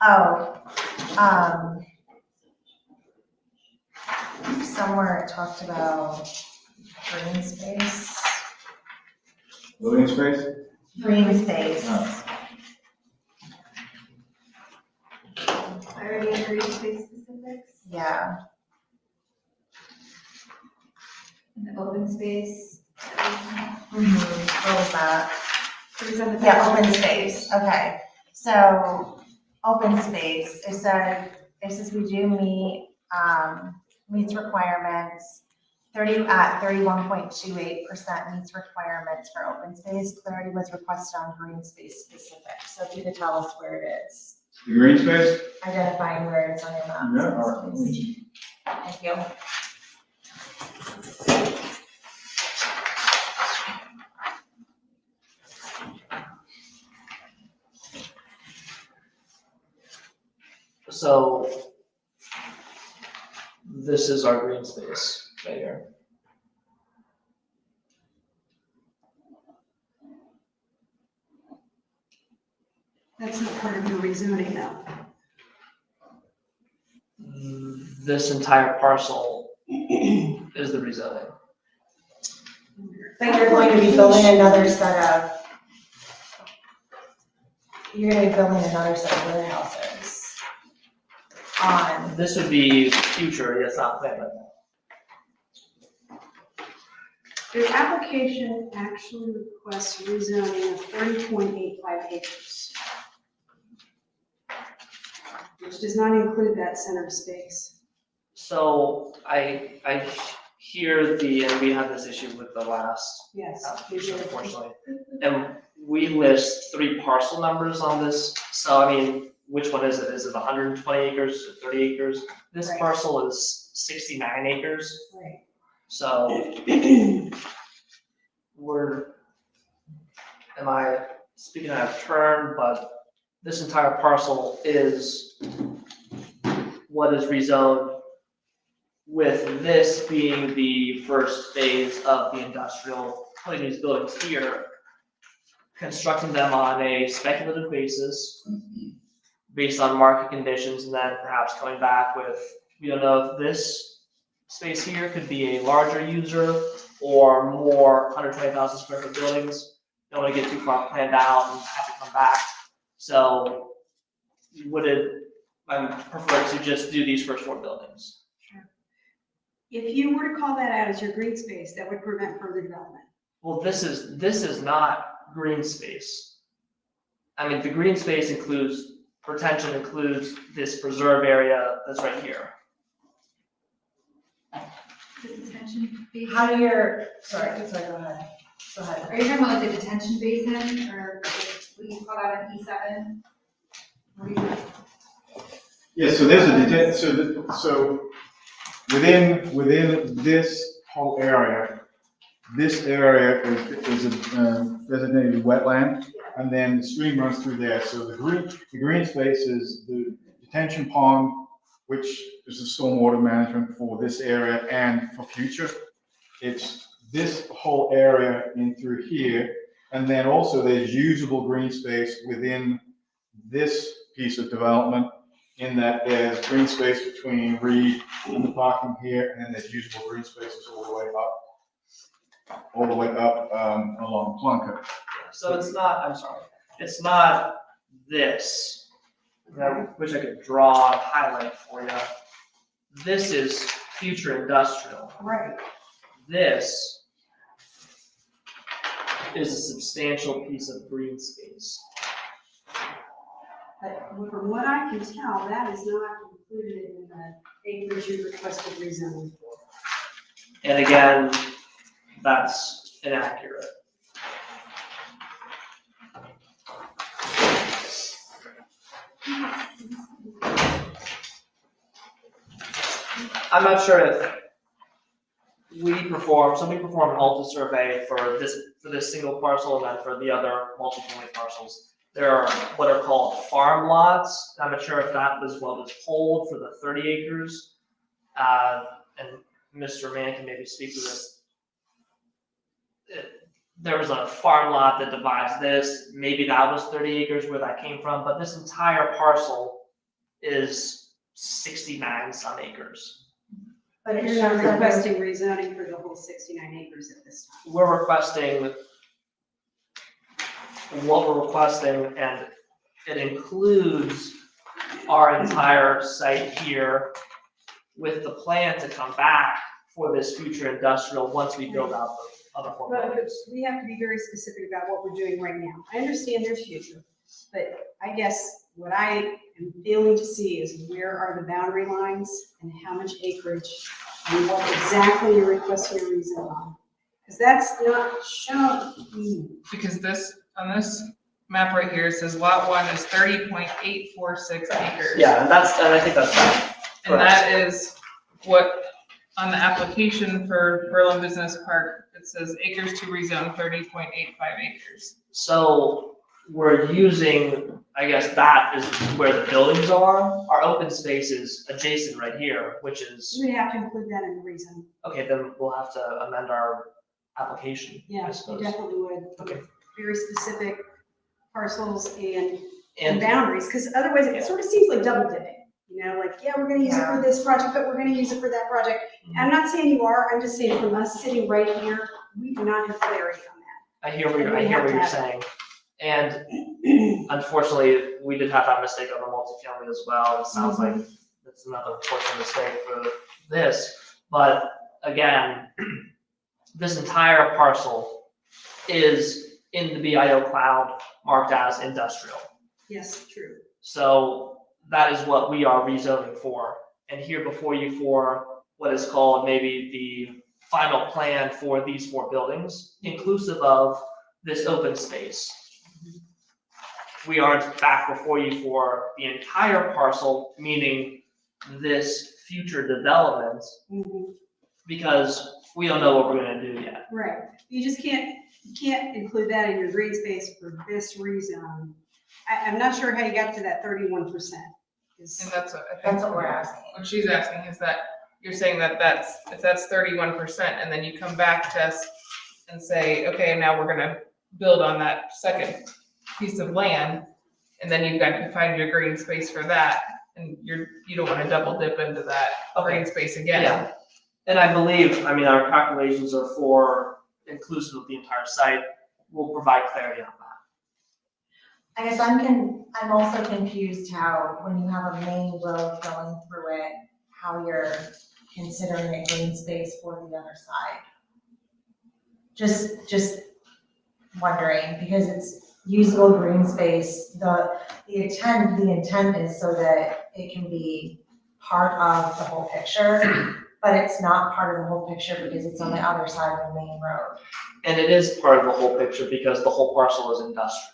Oh, somewhere it talked about green space. Living space? Green space. Oh. I already agreed to space specifics Yeah, and the open space. what was that? It was on the. Yeah, open space, okay. So, open space, it says we do meets requirements. 31.28% meets requirements for open space. Clarity was requested on green space specific. So if you could tell us where it is, The green space? identifying where it's on your map. Yeah, all right. please. Thank you. So this is our green space right here. That's not part of your rezoning though. This entire parcel is the rezoning. But you're going to be building another set of, you're gonna be building another set of warehouses on, This would be future, it's not planned right now. Your application actually requests rezoning of 30.85 acres, which does not include that center space. So I hear and we had this issue with the last Yes. application, unfortunately. And we list 3 parcel numbers on this, so I mean, which one is it? Is it 120 acres or 30 acres? This Right. parcel is 69 acres, Right. so am I speaking out of turn, but this entire parcel is what is rezoned, with this being the first phase of the industrial, putting these buildings here, constructing them on a speculative basis, based on market conditions, and then perhaps coming back with, we don't know if this space here could be a larger user or more 120,000 square foot buildings. Don't want to get too far planned out and have to come back. So I prefer to just do these first 4 buildings. If you were to call that out as your green space, that would prevent further development. Well, this is not green space. I mean, the green space potential includes this preserve area that's right here. The detention basin. how do your, sorry, go ahead. Go ahead. Are you talking about like the detention basin or what you call out an E7? What do you? Yeah, so there's so within this whole area, this area is a designated wetland, and then the stream runs through there. So the green space is the detention pond, which is the stormwater management for this area and for future. It's this whole area in through here, and then also there's usable green space within this piece of development, in that there's green space between Reed and the parking here, and then there's usable green spaces all the way up along Plunker. So it's not this. I wish I could draw and highlight for you. This is future industrial. Right. This is a substantial piece of green space. But from what I can tell, that is not included in the acreage you requested rezoning for. And again, that's inaccurate. I'm not sure if we perform an Alta survey for this single parcel, and then for the other multi-family parcels. There are what are called farm lots. I'm not sure if that was what was pulled for the 30 acres. And Mr. Mann can maybe speak to this. There was a farm lot that divides this. Maybe that was 30 acres where that came from, but this entire parcel is 69 some acres. But it You're shows not that there's- requesting rezoning for the whole 69 acres at this time. We're requesting what we're requesting, and it includes our entire site here with the plan to come back for this future industrial once we build out the other four But buildings. we have to be very specific about what we're doing right now. I understand there's future, but I guess what I am failing to see is where are the boundary lines and how much acreage and what exactly you're requesting a rezone on. Because that's not shown. Because on this map right here, it says lot 1 is 30.846 acres. Yeah, and I think that's right. And that is what, on the application for Berlin Business Park, it says acres to rezone 30.85 acres. So we're using, I guess that is where the buildings are. Our open space is adjacent right here, which is, You would have to include that in the rezone. okay, then we'll have to amend our application, I Yeah, you suppose. definitely would. Okay. Very specific parcels and And boundaries, because otherwise it sort of seems like double dipping. You know, like, yeah, we're gonna use it for this project, but we're gonna use it for that project. I'm not saying you are, I'm just saying from us sitting right here, we do not have clarity on that. I hear what you're saying. And unfortunately, we did have that mistake on the multifamily as well. It sounds like that's another portion mistake for this. But again, this entire parcel is in the BIO cloud marked as industrial. Yes, true. So that is what we are rezoning for. And here before you for what is called maybe the final plan for these four buildings, inclusive of this open space. We are back before you for the entire parcel, meaning this future development, because we don't know what we're gonna do yet. Right. You just can't include that in your green space for this rezone. I'm not sure how you got to that 31%. And that's what I think. That's what we're asking. What she's asking is that you're saying that if that's 31%, and then you come back to us and say, okay, now we're gonna build on that second piece of land, and then you've got to find your green space for that, and you don't wanna double dip into that green space again. Yeah. And I believe, our calculations are for inclusive of the entire site. We'll provide clarity on that. I guess I'm also confused how, when you have a main road going through it, how you're considering it green space for the other side. Just wondering, because it's usable green space, the intent is so that it can be part of the whole picture, but it's not part of the whole picture because it's on the other side of the main road. And it is part of the whole picture because the whole parcel is industrial.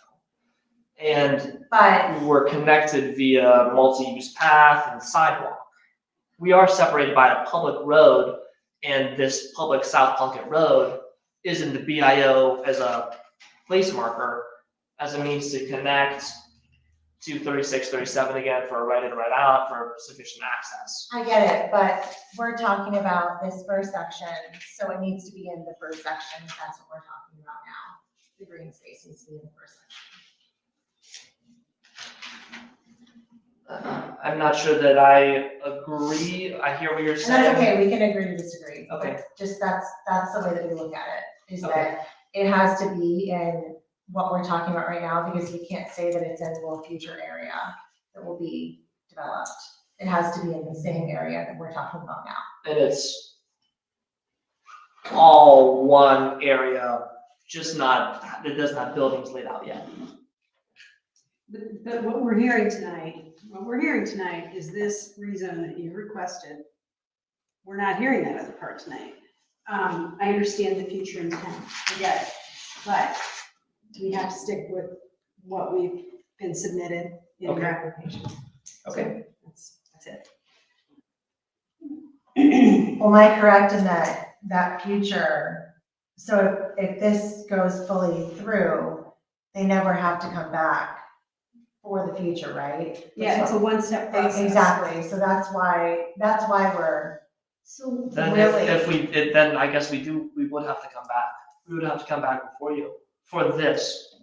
And But we're connected via multi-use path and sidewalk. We are separated by a public road, and this public South Plunkett Road is in the BIO as a place marker, as a means to connect to 36, 37 again for a right in, right out for sufficient access. I get it, but we're talking about this first section, so it needs to be in the first section. That's what we're talking about now. The green space needs to be in the first section. I'm not sure that I agree. I hear what you're And saying. that's okay, we can agree to disagree. Okay. Just that's the way that we look at it, is Okay. that it has to be in what we're talking about right now, because we can't say that it's in a future area that will be developed. It has to be in the same area that we're talking about now. And it's all one area, just not, it doesn't have buildings laid out yet. But what we're hearing tonight is this rezone that you requested. We're not hearing that other part tonight. I understand the future intent, I get it, but we have to stick with what we've been submitted in your Okay. application. Okay. So that's it. Well, am I correct in that future, so if this goes fully through, they never have to come back for the future, right? Yeah, it's a one-step process. Exactly, so that's why we're So Then really. then I guess we would have to come back. We would have to come back before you for this.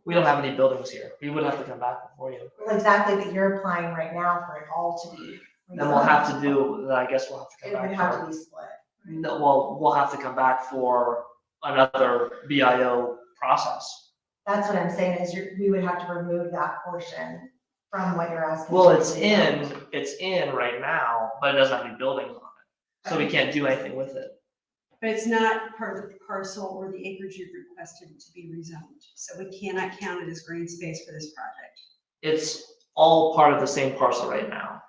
We don't have any buildings here. We would have to come back before you. Well, exactly, but you're applying right now for it all to be. Then we'll have to do, I guess we'll have to It come would back have for, to be split. no, well, we'll have to come back for another BIO process. That's what I'm saying, is we would have to remove that portion from what you're asking. Well, to it's be in right now, but it doesn't have any buildings on it. So we can't do anything with it. But it's not part of the parcel or the acreage you've requested to be rezoned. So we cannot count it as green space for this project. It's all part of the same parcel right now.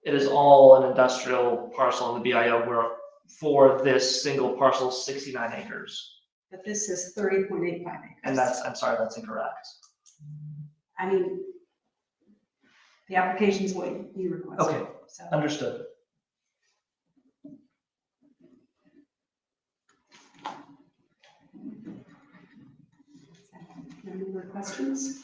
It is all an industrial parcel in the BIO where for this single parcel, 69 acres. But this is 30.85 acres. And I'm sorry, that's incorrect. I mean, the application's what you requested. Okay. So, Understood. any more questions?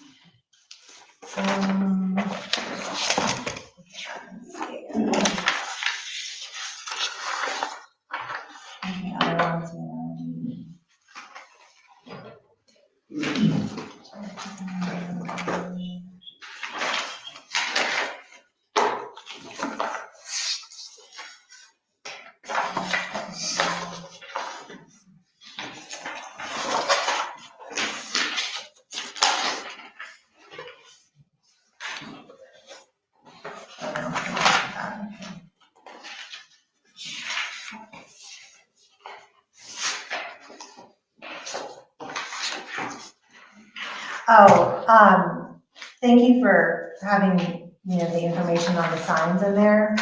Oh, thank you for having, the information on the signs in there.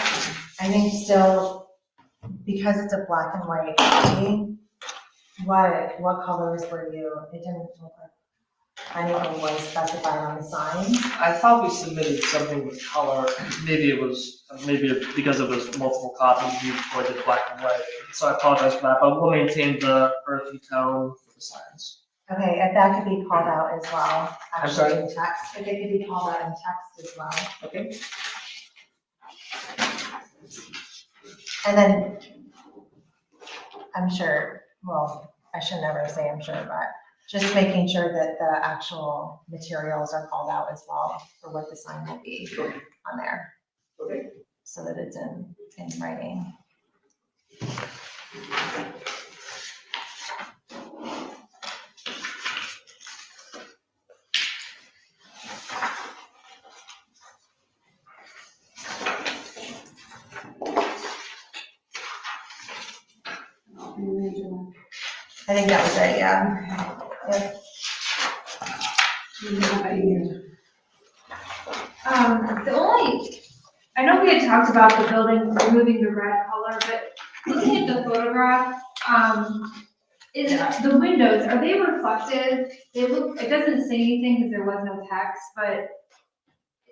I think still, because it's a black and white painting, what colors were you, it didn't look like anything was specified on the signs. I thought we submitted something with color. Maybe because it was multiple copies, we did black and white. So I apologize for that, but we'll maintain the earthy tone for the signs. Okay, if that could be called out as well, I'm actually sorry? in text, if it could be called out in text as well. Okay. And then, I'm sure, well, I should never say I'm sure, but just making sure that the actual materials are called out as well for what the sign will be on there. Okay. So that it's in writing. I think that was it, yeah. Yep. How about you? I know we had talked about the building removing the red color, but looking at the photograph, is the windows, are they reflective? They look, it doesn't say anything because there was no text, but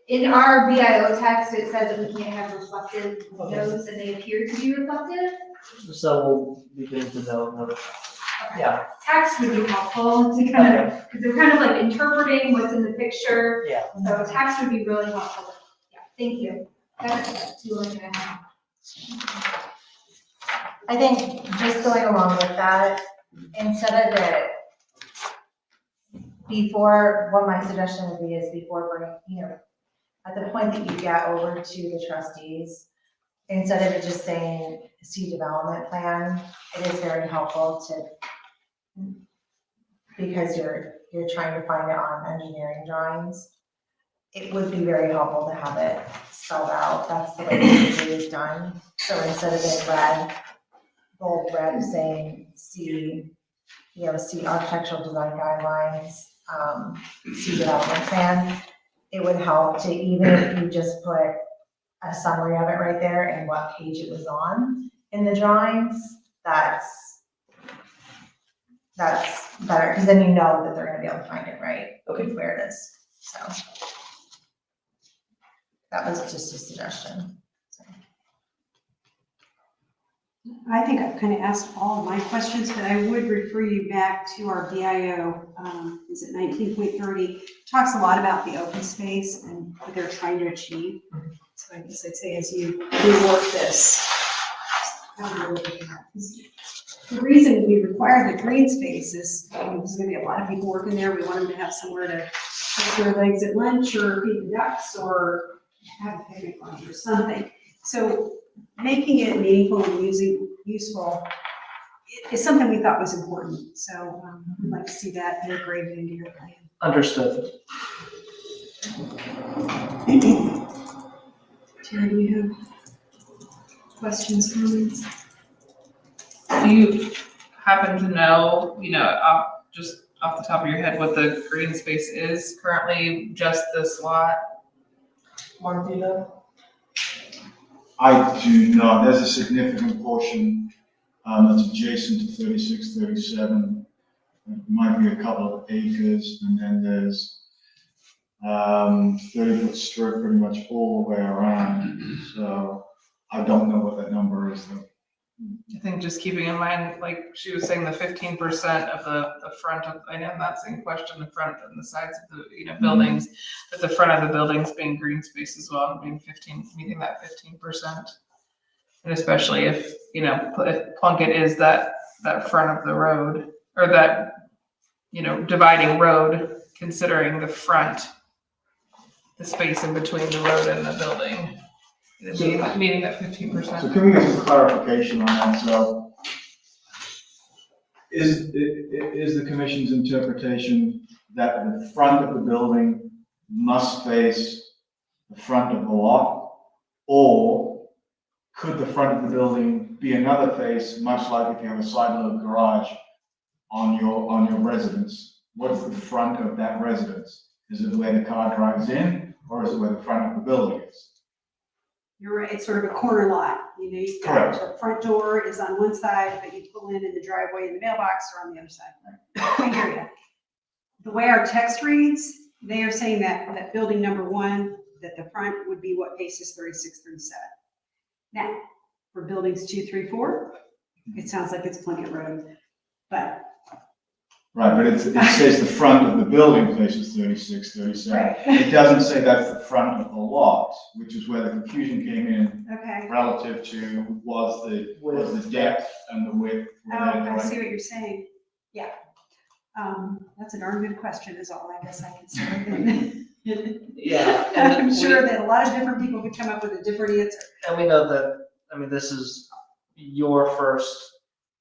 in our BIO text, it says that we can't have reflective windows and they appear to be reflective. So we'll begin to know. Yeah. Text would be helpful to kind of, because they're kind of like interpreting what's in the picture. Yeah. So text would be really helpful. Yeah, thank you. That's two and a half. I think just going along with that, instead of what my suggestion would be is before bringing, at the point that you get over to the trustees, instead of it just saying, see development plan, it is very helpful because you're trying to find it on engineering drawings. It would be very helpful to have it spelled out. That's the way it usually is done. So instead of it red, bold red saying, see architectural design guidelines, see development plan, it would help to, even if you just put a summary of it right there and what page it was on in the drawings, that's better, because then you know that they're gonna be able to find it right, where it is, so. That was just a suggestion. So. I think I've kind of asked all of my questions, but I would refer you back to our BIO, is it 19.30? Talks a lot about the open space and what they're trying to achieve. So I guess I'd say as you rework this, how do you look at that? The reason we require the green space is, there's gonna be a lot of people working there, we want them to have somewhere to stretch their legs at lunch, or feed the ducks, or have a picnic lunch or something. So making it meaningful and useful is something we thought was important, so we'd like to see that integrated into your plan. Understood. Terry, do you have questions, comments? Do you happen to know, just off the top of your head, what the green space is currently, just this lot? Martina? I do not. There's a significant portion that's adjacent to 36, 37. It might be a couple of acres, and then there's 30-foot strip pretty much all the way around. So I don't know what that number is though. I think just keeping in mind, like she was saying, the 15% of the front of, I know that's in question, the front and the sides of the, buildings, but the front of the buildings being green space as well, meaning meeting that 15%. And especially if Plunkett is that front of the road, or that, dividing road, considering the front, the space in between the road and the building, meeting that 15%. So can we get some clarification on that? So is the commission's interpretation that the front of the building must face the front of the lot? Or could the front of the building be another face, much like if you have a side-load garage on your residence? What's the front of that residence? Is it where the car drives in, or is it where the front of the building is? You're right, it's sort of a corner lot, you've got the front door is on one side, but you pull in the driveway and the mailbox are on the other side. I hear you. The way our text reads, they are saying that building number 1, that the front would be what faces 36, 37. Now, for buildings 2, 3, 4, it sounds like it's Plunkett Road, but. Right, but it says the front of the building faces 36, 37. Right. It doesn't say that's the front of the lot, which is where the confusion came in Okay. relative to was the depth and the width. Oh, I see what you're saying. Yeah. That's a darn good question is all I guess I can say. Yeah. I'm sure that a lot of different people could come up with a different answer. And we know that, this is your first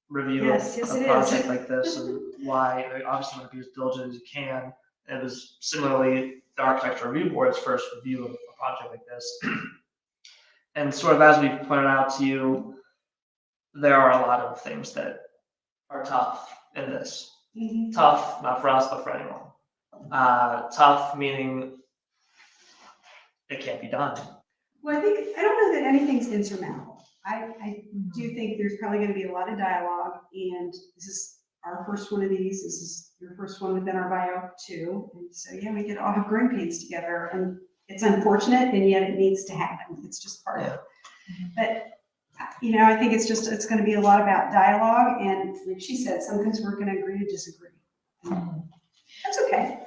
review Yes, of yes, a it project is. like this, and why, obviously want to be as diligent as you can. It was similarly the Architecture Review Board's first review of a project like this. And sort of as we've pointed out to you, there are a lot of things that are tough in this. Mhm. Tough, not for us, but for anyone. Tough meaning it can't be done. Well, I don't know that anything's insurmountable. I do think there's probably going to be a lot of dialogue, and this is our first one of these. This is your first one within our bio too. And so, yeah, we could all have growing pains together, and it's unfortunate, and yet it needs to happen. It's just part of it. But, I think it's going to be a lot about dialogue, and like she said, sometimes we're going to agree to disagree. That's okay.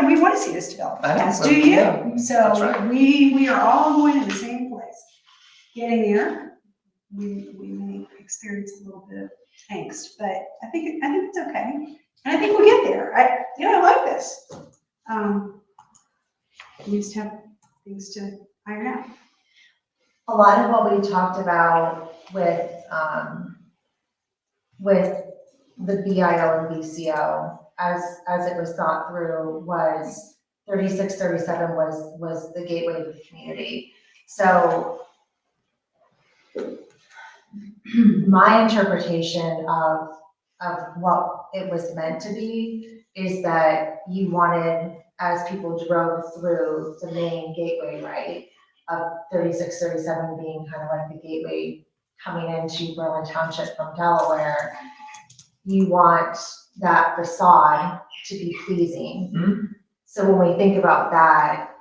We want to see this develop, as do you. Yeah, that's So right. we are all going to the same place. Getting there, we may experience a little bit of angst, but I think it's okay. And I think we'll get there. I like this. We just have things to iron out. A lot of what we talked about with the BIO and BCO, as it was thought through, was 36, 37 was the gateway to the community. So my interpretation of what it was meant to be is that you wanted, as people drove through the main gateway, right, of 36, 37 being kind of like the gateway coming into Berlin Township from Delaware, you want that facade to be pleasing. Mm-hmm. So when we think about that,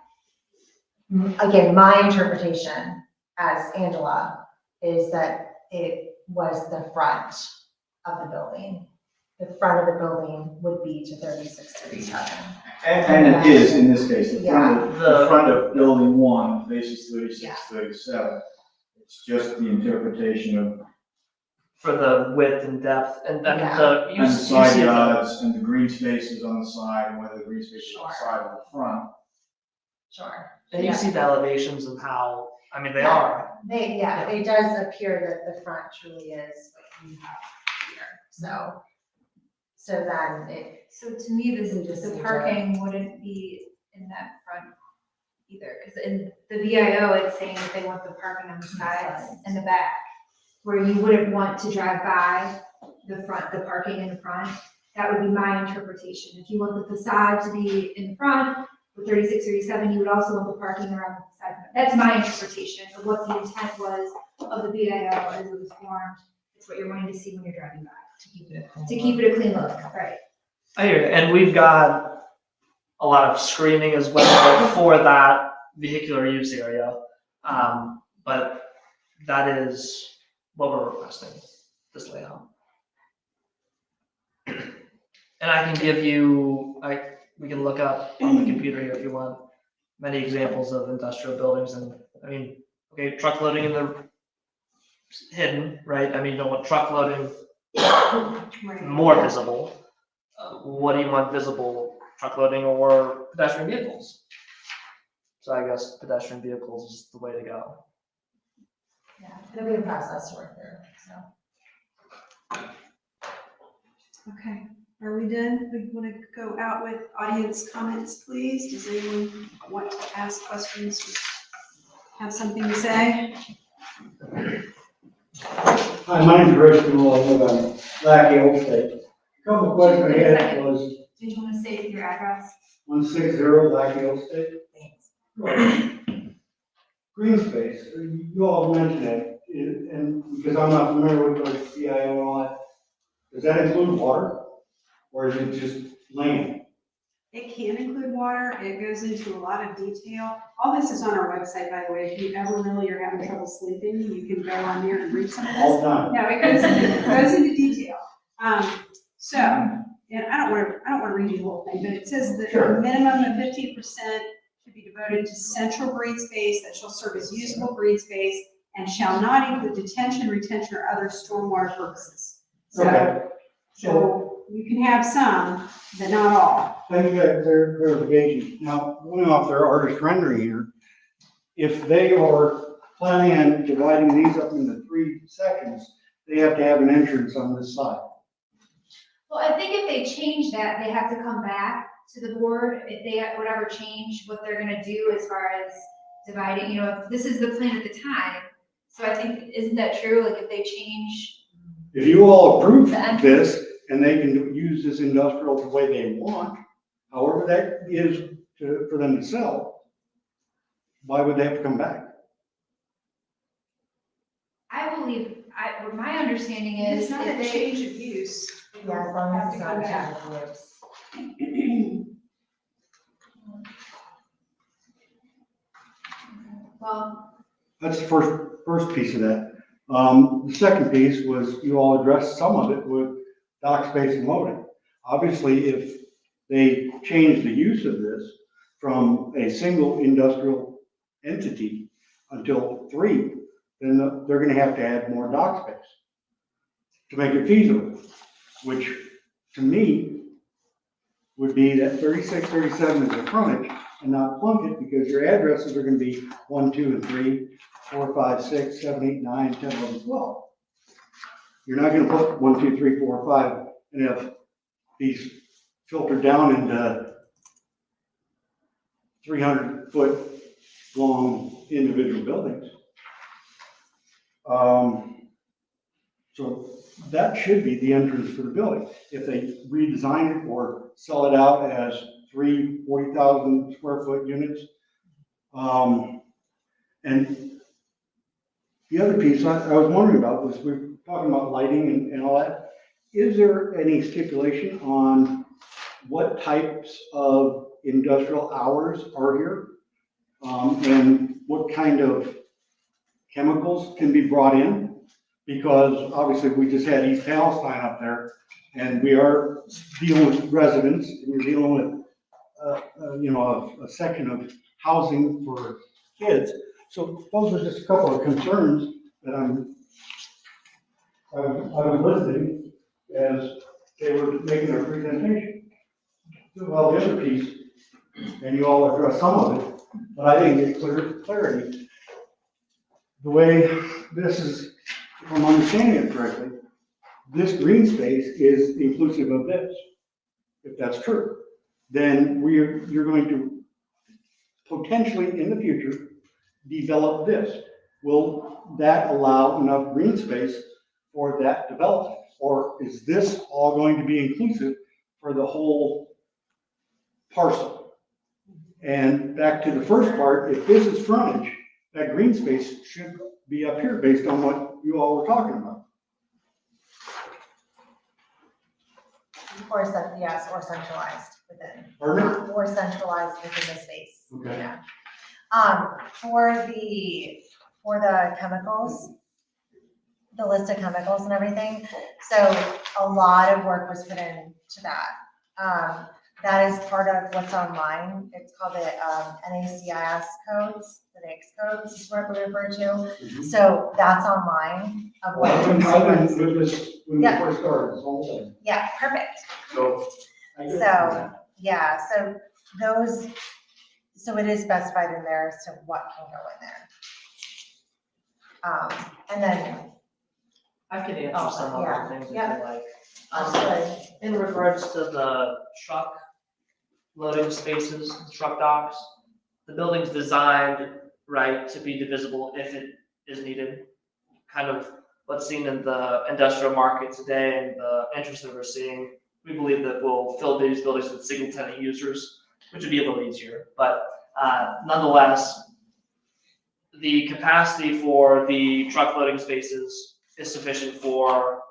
again, my interpretation as Angela is that it was the front of the building. The front of the building would be to 36, 37. And it is in this case, the Yeah. front of building 1 faces 36, Yeah. 37. It's just the interpretation of for the width and depth, and I mean, you And the see side the- yards and the green spaces on the side, and whether the green spaces on the Sure. side or the front. Sure. And you Yeah. see the elevations of how, I mean, they are. Yeah, it does appear that the front truly is what you have here, so then it, So to me, this, We just the need to- parking wouldn't be in that front either, because in the VIO, it's saying that they want the parking on the sides and the back, where you wouldn't want to drive by the front, the parking in the front. That would be my interpretation. If you want the facade to be in the front, with 36, 37, you would also want the parking around the side. That's my interpretation of what the intent was of the VIO as it was formed. It's what you're wanting to see when you're driving by, to keep it a clean look, right? I hear you, and we've got a lot of screening as well for that vehicular use area. But that is what we're requesting, this layout. And I can give you, we can look up on the computer here if you want, many examples of industrial buildings, and, I mean, okay, truck loading in the hidden, right? I mean, you don't want truck loading more visible. What do you want visible, truck loading or pedestrian vehicles? So I guess pedestrian vehicles is the way to go. yeah, it'll be a process to work through, so. Okay, are we done? We want to go out with audience comments, please. Does anyone want to ask questions? Have something to say? Hi, my name's Rich Newell, I live on Lackey Old State. Couple of questions I had was Did you want to say your address? 160 Lackey Old State. Green space, you all mentioned it, and because I'm not familiar with the CIO and all that, does that include water? Or is it just land? It can include water. It goes into a lot of detail. All this is on our website, by the way. If you ever really are having trouble sleeping, you can go on there and read some of this. All done. No, it goes into detail. So, and I don't want to read you the whole thing, but it says that a minimum of 15% should be devoted to central green space that shall serve as usable green space and shall not include detention, retention, or other stormwater purposes. Okay. So you can have some, but not all. Thank you for that clarification. Now, going off their artist rendering here, if they are planning on dividing these up into 3 sections, they have to have an entrance on this side. Well, I think if they change that, they have to come back to the board, if they would ever change what they're gonna do as far as dividing, if this is the plan at the time. So I think, isn't that true? Like if they change, If you all approve The entrance. this, and they can use this industrial the way they want, however that is for them to sell, why would they have to come back? I believe, what my understanding is, It's not if a they, change of use. Yeah, as long Have as to it's come not a back. change of use. well, That's the first piece of that. The second piece was you all addressed some of it with dock space and loading. Obviously, if they change the use of this from a single industrial entity until 3, then they're gonna have to add more dock space to make it feasible, which to me would be that 36, 37 is the frontage and not Plunkett, because your addresses are gonna be 1, 2, and 3, 4, 5, 6, 7, 8, 9, 10, 11, 12. You're not gonna put 1, 2, 3, 4, 5 and have these filtered down into 300-foot long individual buildings. So that should be the entrance for the building. If they redesign it or sell it out as 3 40,000 square foot units. And the other piece I was wondering about was, we were talking about lighting and all that. Is there any stipulation on what types of industrial hours are here? And what kind of chemicals can be brought in? Because obviously we just had East Palestine up there, and we are dealing with residents, and we're dealing with, a section of housing for kids. So those are just a couple of concerns that I'm I was listening as they were making their presentation to all the other piece, and you all addressed some of it, but I didn't get clarity. The way this is, if I'm understanding it correctly, this green space is inclusive of this. If that's true, then you're going to potentially in the future develop this. Will that allow enough green space for that development? Or is this all going to be inclusive for the whole parcel? And back to the first part, if this is frontage, that green space should be up here based on what you all were talking about. Or yes, or centralized within. Pardon? Or centralized within the space. Okay. Yeah. For the chemicals, the list of chemicals and everything, so a lot of work was put into that. That is part of what's online. It's called the NACIS codes, the NAICS codes is what we refer to. So that's online of what. I've been with this when we Yeah. first started, this whole thing. Yeah, perfect. So. So, yeah, so those, so it is specified in there as to what can go in there. And then, I could answer Oh, some yeah. other things if Yeah. you like. absolutely, In regards to the truck loading spaces, the truck docks, the building's designed, right, to be divisible if it is needed. Kind of what's seen in the industrial market today and the interest that we're seeing, we believe that we'll fill these buildings with single tenant users, which would be a little easier. But nonetheless, the capacity for the truck loading spaces is sufficient for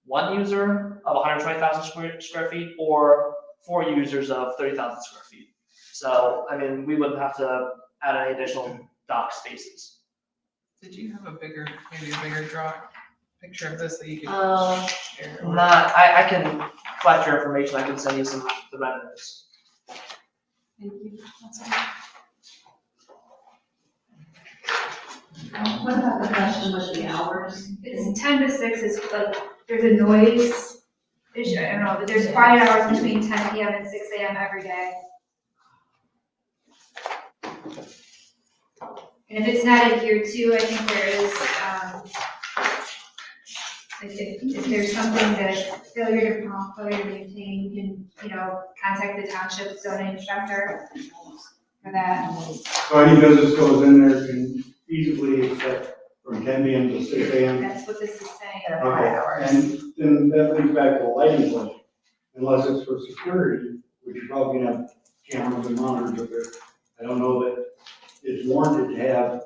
one user of 120,000 square feet or 4 users of 30,000 square feet. So, I mean, we wouldn't have to add any additional dock spaces. Did you have maybe a bigger picture of this that you could share? I can collect your information, I can send you some of the renderings. Thank you. That's all. What about the question with the hours? It's 10 to 6 is like, there's a noise issue, I don't know, but there's quiet hours between 10 PM and 6 AM every day. And if it's not adhered to, I think there is, if there's something that failure to prompt, failure to maintain, you can, contact the township zoning inspector for that. So any business goes in there can easily accept from 10 PM to 6 AM. That's what this is saying. there are 5 Okay, hours. and then that leads back to the lighting question. Unless it's for security, which you probably have cameras and monitors up there. I don't know that it's warranted to have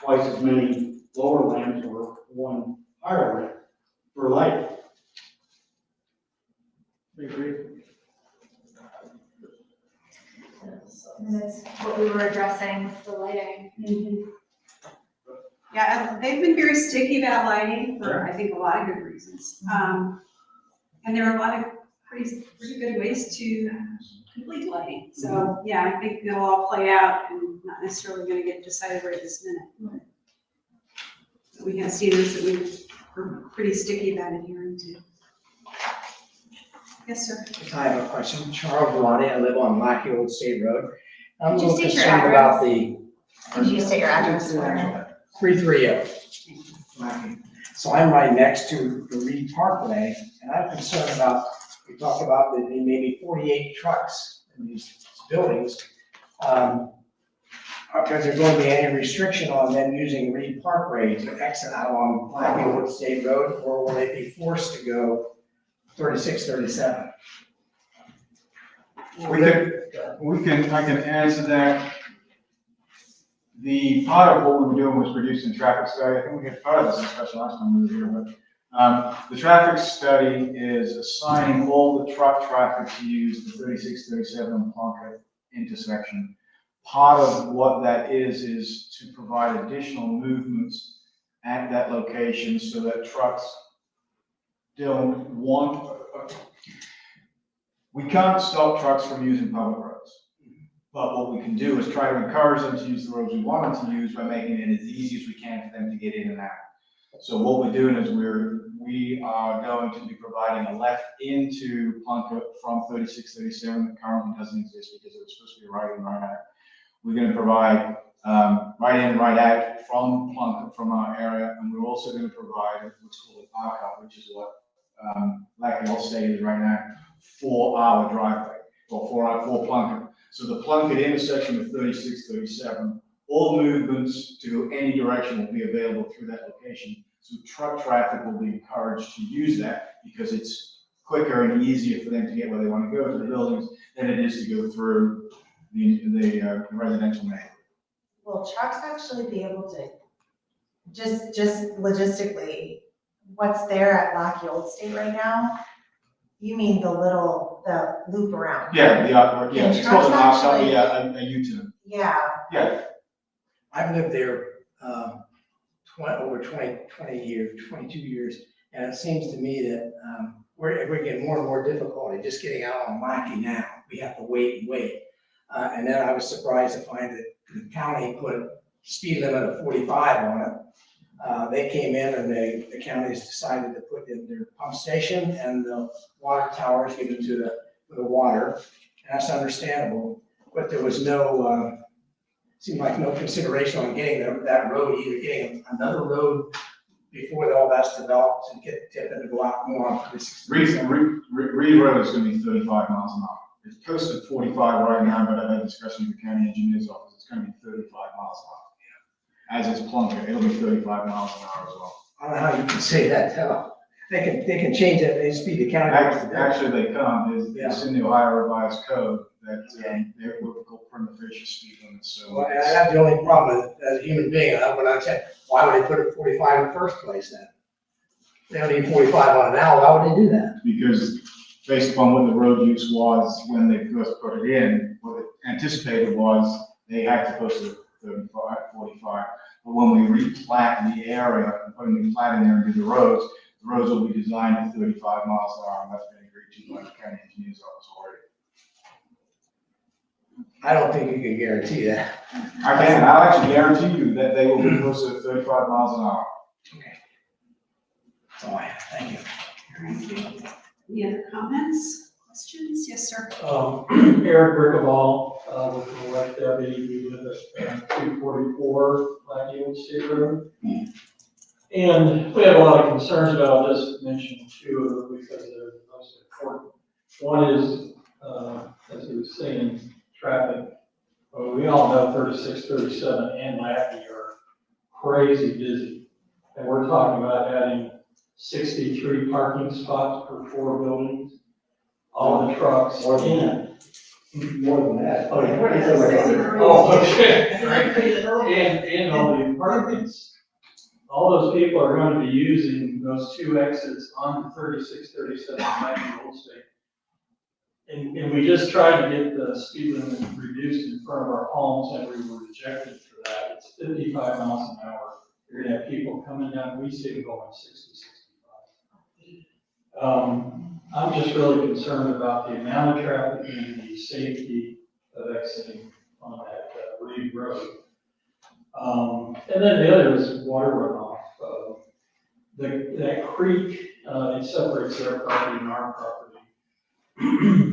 twice as many lower lamps or one higher lamp for light. We agree. And that's what we were addressing with the lighting. Yeah, they've been very sticky about lighting for, I think, a lot of good reasons. And there are a lot of pretty good ways to complete lighting. So, yeah, I think they'll all play out and not necessarily gonna get decided right this minute. But we have standards that we're pretty sticky about adhering to. Yes, sir. I have a question. Charles Bellotti, I live on Lackey Old State Road. I'm a Could you little state your concerned about the. Could you state your address for? 330. Lackey. So I'm right next to the Reed Parkway, and I'm concerned about, we talked about there being maybe 48 trucks in these buildings. Is there going to be any restriction on them using Reed Parkway to exit out on Lackey Old State Road, or will they be forced to go 36, 37? I can answer that. The part of what we were doing was producing traffic study. I think we had part of this discussion last time we were here, but the traffic study is assigning all the truck traffic to use the 36, 37 Plunkett intersection. Part of what that is to provide additional movements at that location so that trucks don't want, we can't stop trucks from using public roads. But what we can do is try to encourage them to use the roads we want them to use by making it as easy as we can for them to get in and out. So what we're doing is we are going to be providing a left into Plunkett from 3637 that currently doesn't exist because it was supposed to be right in, right out. We're gonna provide, right in, right out from Plunkett, from our area, and we're also gonna provide what's called an arc, which is what, like the old state is right now, 4-hour driveway, or 4 Plunkett. So the Plunkett intersection of 3637, all movements to go any direction will be available through that location. So truck traffic will be encouraged to use that because it's quicker and easier for them to get where they want to go to the buildings than it is to go through the residential neighborhood. Will trucks actually be able to, just logistically, what's there at Lackey Old State right now? You mean the loop around? Yeah, yeah, And it's called an trucks arc, actually- yeah, a U-turn. Yeah, Yeah, I've lived there, 20 years, 22 years, and it seems to me that, we're getting more and more difficulty just getting out on Lackey now. We have to wait and wait. And then I was surprised to find that the county put speed limit of 45 on it. They came in and the counties decided to put in their pump station and the water towers given to the water. And that's understandable, but there was no, seemed like no consideration on getting that road, either getting another road before all that's developed and get them to go out more on this. Reed Road is gonna be 35 miles an hour. It's posted 45 right now, but I've had discussions with the county engineer's office, it's gonna be 35 miles an hour. As is Plunkett, it'll be 35 miles an hour as well. I don't know how you can say that, tell. They can change that, they speed the county. Actually, they can't, it's in the Ohio Revised Code that, they're what we call prima facie speed limits, so. Well, and that's the only problem as a human being, when I said, why would they put it 45 in the first place then? They don't need 45 on an hour, why would they do that? Because based upon what the road use was when they first put it in, what it anticipated was they had to post it 35, 45. But when we replat the area and put a new plat in there and do the roads will be designed at 35 miles an hour, and that's been agreed to by the county engineer's office already. I don't think you can guarantee that. I'll actually guarantee you that they will be posted at 35 miles an hour. Okay. That's all I have, thank you. All right. Any other comments, questions? Yes, sir. Eric Rickaball, with the West Deputy, we live at 244 Lackey Old State Road. And we have a lot of concerns about this, mentioned two of them because they're the most important. One is, as he was saying, traffic. Well, we all know 36, 37 and Lackey are crazy busy. And we're talking about adding 63 parking spots per 4 buildings. All the trucks. More than that. Oh, yeah. Oh, okay. And all the apartments. All those people are going to be using those 2 exits on 36, 37 Lackey Old State. And we just tried to get the speed limit reduced in front of our homes and we were rejected for that. It's 55 miles an hour. You're gonna have people coming down, we see them going 60, 65. I'm just really concerned about the amount of traffic and the safety of exiting on that Reed Road. And then the other is water runoff. That creek, it separates their property and our property.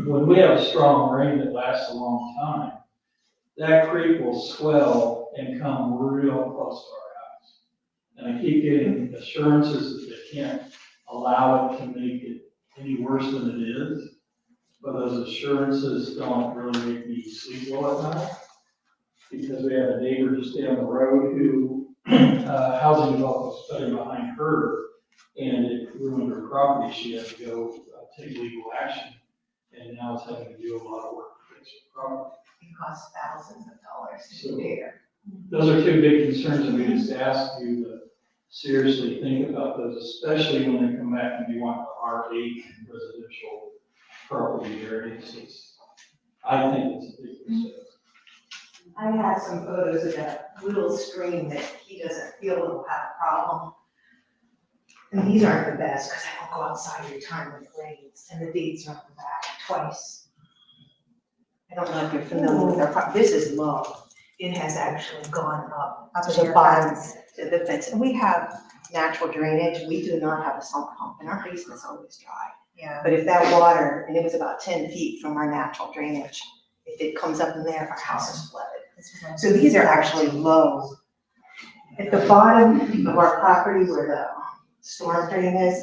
When we have a strong rain that lasts a long time, that creek will swell and come real close to our house. And I keep getting assurances that they can't allow it to make it any worse than it is. But those assurances don't really make me sleep well at night. Because we have a neighbor just down the road who housing development was putting behind her and it ruined her property. She had to go take legal action. And now it's having to do a lot of work to fix her property. it costs thousands of dollars to So- repair. Those are 2 big concerns, and we just ask you to seriously think about those, especially when they come back and you want the R8 residential property areas. I think it's a big concern. I had some photos of that little stream that he doesn't feel will have a problem. And these aren't the best, because I don't go outside every time with rains, and the deeds are on the back twice. I don't know if you're familiar with our, this is low. It has actually gone up Up to to the your bottom, fence. to the fence. And we have natural drainage, we do not have a sump pump and our basement's always dry. Yeah. But if that water, and it was about 10 feet from our natural drainage, if it comes up in there, our house is flooded. So these are actually low. At the bottom of our property where the storm drain is,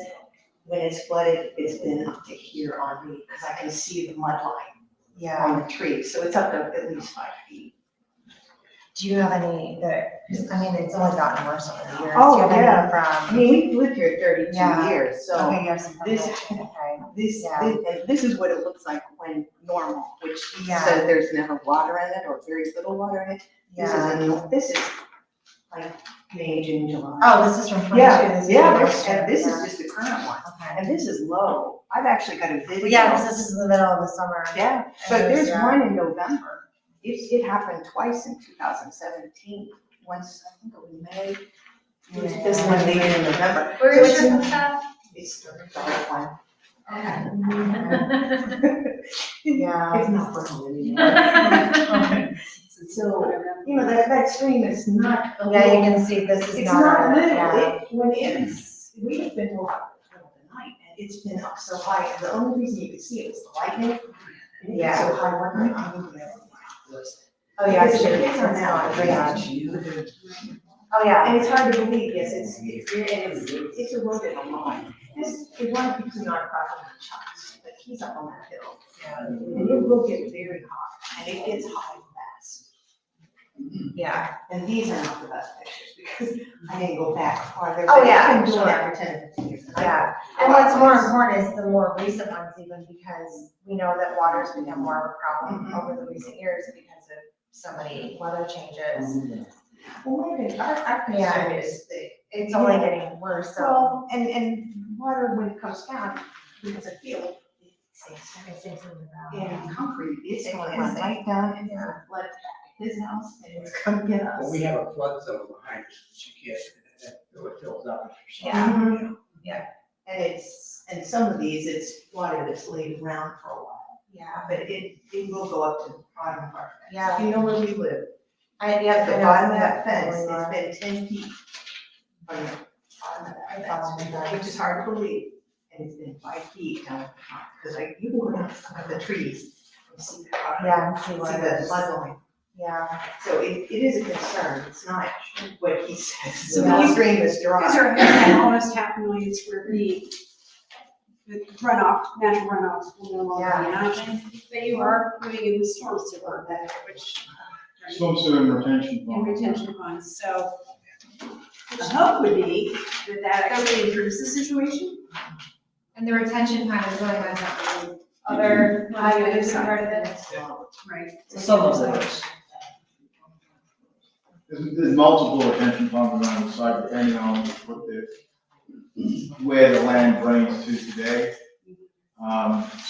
when it's flooded, it's been up to here on me, because I can see the mud line Yeah. on the tree, so it's up to at least 5 feet. Do you have any that, I mean, it's only gotten worse over the years. Oh, Do you have any yeah. from? I mean, we've lived here 32 Yeah. years, so Okay, you have some. this- Okay. this is what it looks like when normal, which Yeah. says there's never water in it or very little water in it. Yeah. This is like May, June, July. Oh, this is from 22. Yeah, This is yeah, the this, worst and one. this Yeah. is just the current one, Okay. and this is low. I've actually got a video. Yeah, because this is the middle of the summer. Yeah, but And there's yeah. one in November. It happened twice in 2017, once, I think it was May. This one maybe in November. Where So is it's your in- house It's the dark one. at? Yeah. It's not working anymore. So, you know, that stream is not. a Yeah, you little- can see this is It's not. not a- little, yeah. when it's, we've been woke up in the middle of the night, and it's been up so high, and the only reason you could see it was the lightning. And it was so high one night, I moved it. Oh, yeah, Because the actually, kids are it's now not at drainage. range. Oh, yeah. And it's hard to believe, yes, it's very, and it's eroded a lot. This is one between our property and Chuck's, but he's up on that hill. And it will get very hot, and it gets hot fast. Yeah. And these are not the best pictures, because I didn't go back farther. Oh, but yeah, I've been doing that sure. for 10 to 15 years. and I Yeah, go and what's out more there. important is the more recent ones even, because we know that water's become more of a problem over the recent years because of so many weather changes. Well, my good, our Yeah. concern is that, It's only getting worse, so. well, and water when it comes down, because I feel it sinks It sinks into the ground. and concrete, it's It going to can run right down into the flood back at his house, and it's gonna get us. Well, we have a flood zone behind us, which you can't, it fills up if you're. Yeah. Mhm. And and some of these, it's water that's laid around for a while, Yeah, but it will go up to the bottom of our fence. Yeah. You know where we live, yeah. at the I know bottom of it's that where fence, we are. it's been 10 feet from the bottom of I that follow fence, that. which is hard to believe, and it's been 5 feet down, because like, you can go down some of the trees and see the property. Yeah, and see See what it the is. flood line. Yeah. So it is a concern, it's not what he says, So the these- stream is These dry. are almost 500,000 square feet. The runoff, natural runoff will no longer be an option, but you are putting in the storm sewer, which. Storm sewer and retention And pond. retention funds, so the hope would be that that actually improves the situation. And the retention pond is really on the other, On the other side part of it. Right. Some of those. There's multiple retention ponds around the site, depending on where the land drains to today.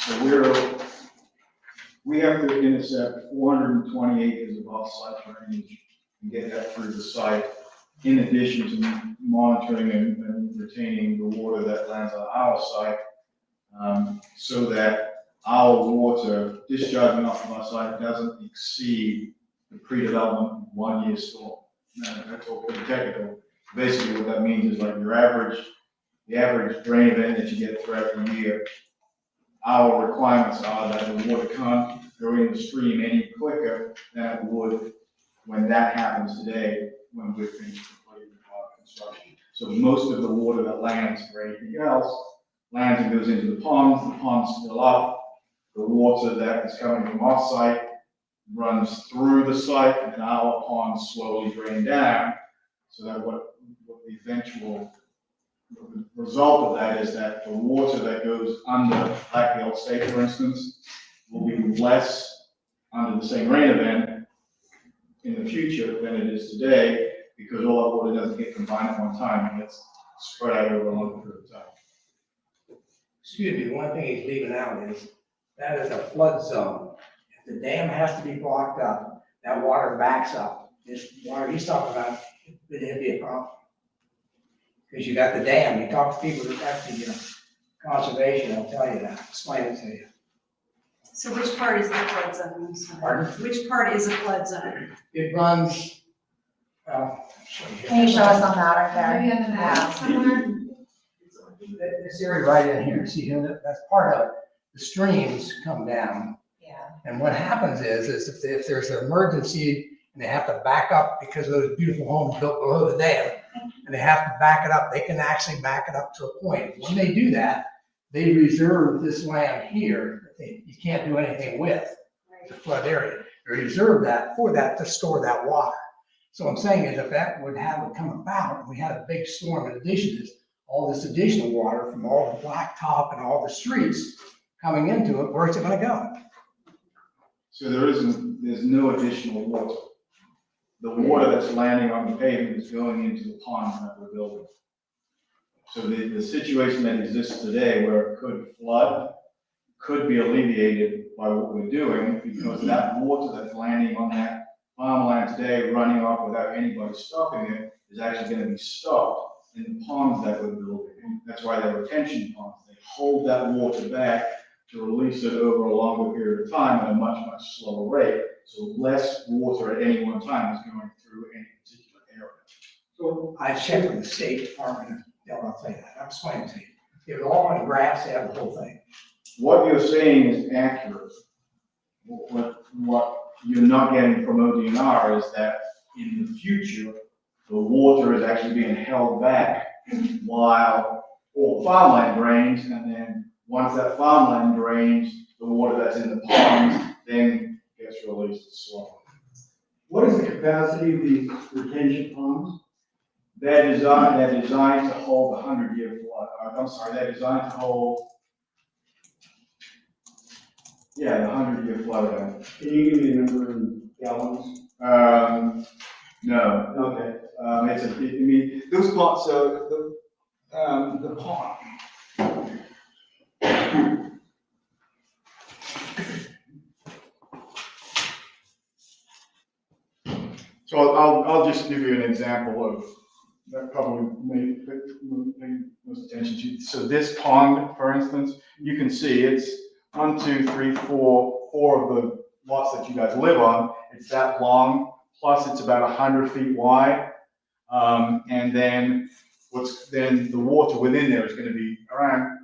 So we have to intercept 420 acres of off-site drainage and get that through the site, in addition to monitoring and retaining the water that lands on our site, so that our water discharging off of our site doesn't exceed the pre-development 1 year storm. That's all pretty technical. Basically, what that means is like the average rain event that you get throughout the year, our requirements are that the water can't go in the stream any quicker than it would when that happens today, when we're finished completing our construction. So most of the water that lands for anything else lands and goes into the ponds fill up. The water that is coming from off-site runs through the site, and our ponds slowly drain down, so that what the eventual result of that is that the water that goes under Blackfield State, for instance, will be less under the same rain event in the future than it is today, because all that water doesn't get combined at one time, and it's spread out over a longer period of time. Excuse me, one thing he's leaving out is, that is a flood zone. If the dam has to be blocked up, that water backs up. This water he's talking about, it'd be a problem. Because you got the dam, you talk to people that have the conservation, they'll tell you that, explain it to you. So which part is the flood zone? I'm sorry. Pardon? Which part is a flood zone? It runs, Well, show you. Can you show us on that right there? Maybe on the map somewhere? This area right in here, see here, that's part of it. The streams come down. Yeah. And what happens is if there's an emergency and they have to back up because of those beautiful homes built below the dam, and they have to back it up, they can actually back it up to a point. When they do that, they reserve this land here, that you can't do anything with, the flood area. They reserve that for that to store that water. So what I'm saying is if that would come about, and we had a big storm in addition to this, all this additional water from all the blacktop and all the streets coming into it, where's it gonna go? So there's no additional water. The water that's landing on the pavement is going into the ponds that we're building. So the situation that exists today where it could flood could be alleviated by what we're doing, because that water that's landing on that farmland today, running off without anybody stopping it, is actually gonna be stopped in the ponds that we're building. That's why they're retention ponds. They hold that water back to release it over a longer period of time at a much, much slower rate. So less water at any one time is going through any particular area. So I checked with the State Department, they'll tell you that, I'm explaining to you. It was all on grass, they have the whole thing. What you're saying is accurate. What you're not getting from ODNR is that in the future, the water is actually being held back while all farmland drains, and then once that farmland drains, the water that's in the ponds then gets released slowly. What is the capacity of these retention ponds? They're designed to hold 100-year flood. They're designed to hold, the 100-year flood event. Can you give me a number in gallons? No. Okay. Those ponds, so the pond. So I'll just give you an example of that probably may most attention to. So this pond, for instance, you can see it's 1, 2, 3, 4 of the lots that you guys live on. It's that long, plus it's about 100 feet wide. And then the water within there is going to be around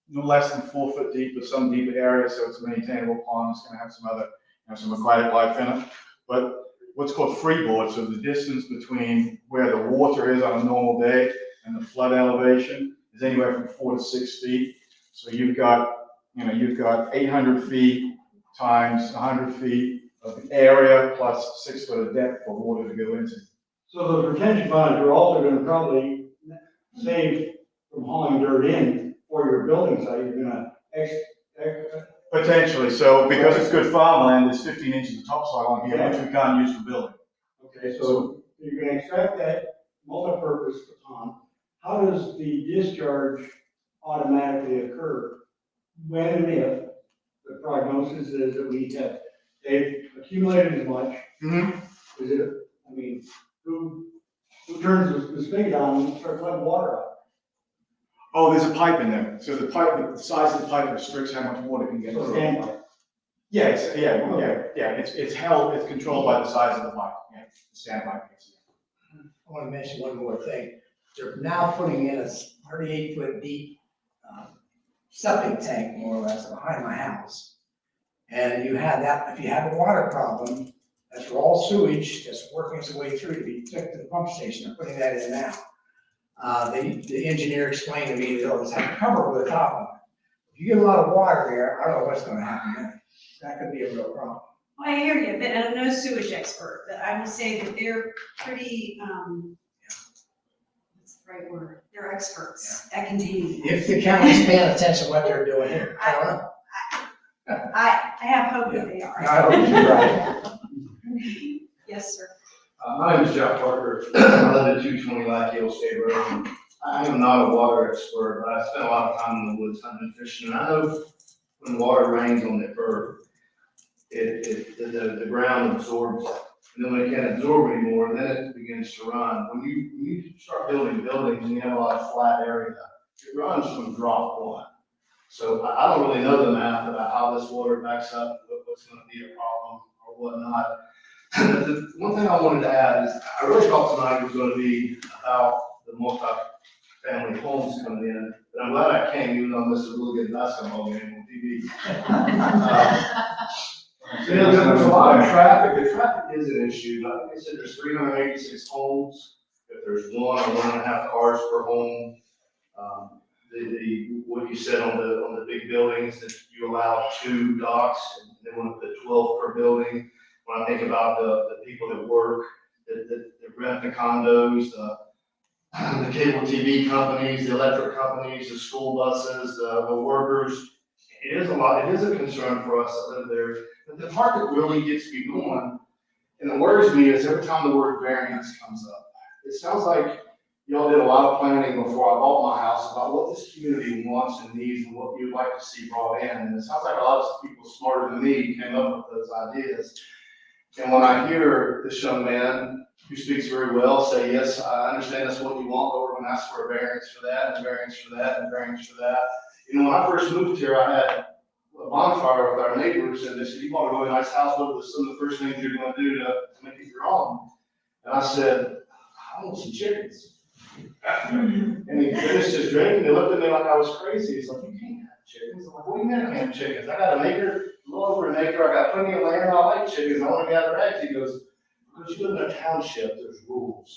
no less than 4 foot deep, or some deeper area, so it's a maintainable pond. It's going to have some aquatic life in it. But what's called freeboard, so the distance between where the water is on a normal day and the flood elevation is anywhere from 4 to 6 feet. So you've got 800 feet times 100 feet of area plus 6 foot of depth for water to go into. So the retention ponds are also gonna probably save from hauling dirt in for your building site. You're gonna Potentially, so because it's good farmland, there's 15 inches of topsoil on here, which we can't use for building. Okay, so you're gonna extract that multi-purpose pond. How does the discharge automatically occur when and if the prognosis is that they've accumulated as much? Mm-hmm. Is it, who turns the spigot on and starts letting water out? Oh, there's a pipe in there. So the size of the pipe restricts how much water can get So through. standpipe. Yeah, it's held, it's controlled by the size of the pipe. Yeah, the standpipe. I want to mention one more thing. They're now putting in a 38-foot deep septic tank, more or less, behind my house. And you had that, if you have a water problem, that's for all sewage that's working its way through to be took to the pump station. They're putting that in now. The engineer explained to me they'll just have to cover over the top of it. If you get a lot of water there, I don't know what's going to happen then. That could be a real problem. Well, I hear you, but I'm no sewage expert, but I would say that they're pretty, what's the right word? They're experts at containing it. If the county's paying attention to what they're doing here, I don't know. I have hope that they are. I hope you're right. Yes, sir. My name is Jeff Parker. I live at 220 Lattiel State Road. I am not a water expert, but I spent a lot of time in the woods hunting and fishing. And I know when water rains on the earth, the ground absorbs it. And then when it can't absorb anymore, then it begins to run. When you start building buildings and you have a lot of flat area, it runs from drop one. So I don't really know the math about how this water backs up, what's going to be a problem or whatnot. The one thing I wanted to add is, I really thought tonight was gonna be about the multi-family homes coming in, but I'm glad I came, even though I missed a really good basketball game on TV. Yeah, there's a lot of traffic, the traffic is an issue, I think they said there's 386 homes, if there's 1 or 1.5 cars per home. What you said on the big buildings, that you allow 2 docks, and they want to put 12 per building. When I think about the people that work, that rent the condos, the cable TV companies, the electric companies, the school buses, the workers, it is a lot, it is a concern for us that live there. But the part that really gets me going, and it worries me, is every time the word variance comes up. It sounds like y'all did a lot of planning before I bought my house about what this community wants and needs and what you'd like to see brought in. And it sounds like a lot of people smarter than me came up with those ideas. And when I hear this young man who speaks very well say, yes, I understand that's what you want, but we're going to ask for a variance for that, and a variance for that, and a variance for that. You know, when I first moved here, I had a bonfire with our neighbors, and they said, you bought a really nice house, what are some of the first things you're going to do to make it your own? And I said, I want some chickens. And he finished his drink, and he looked at me like I was crazy. He's like, you can't have chickens. I'm like, what do you mean I can't have chickens? I got an acre, a little over an acre, I got plenty of land, I like chickens, I want to gather eggs. He goes, because you live in a township, there's rules.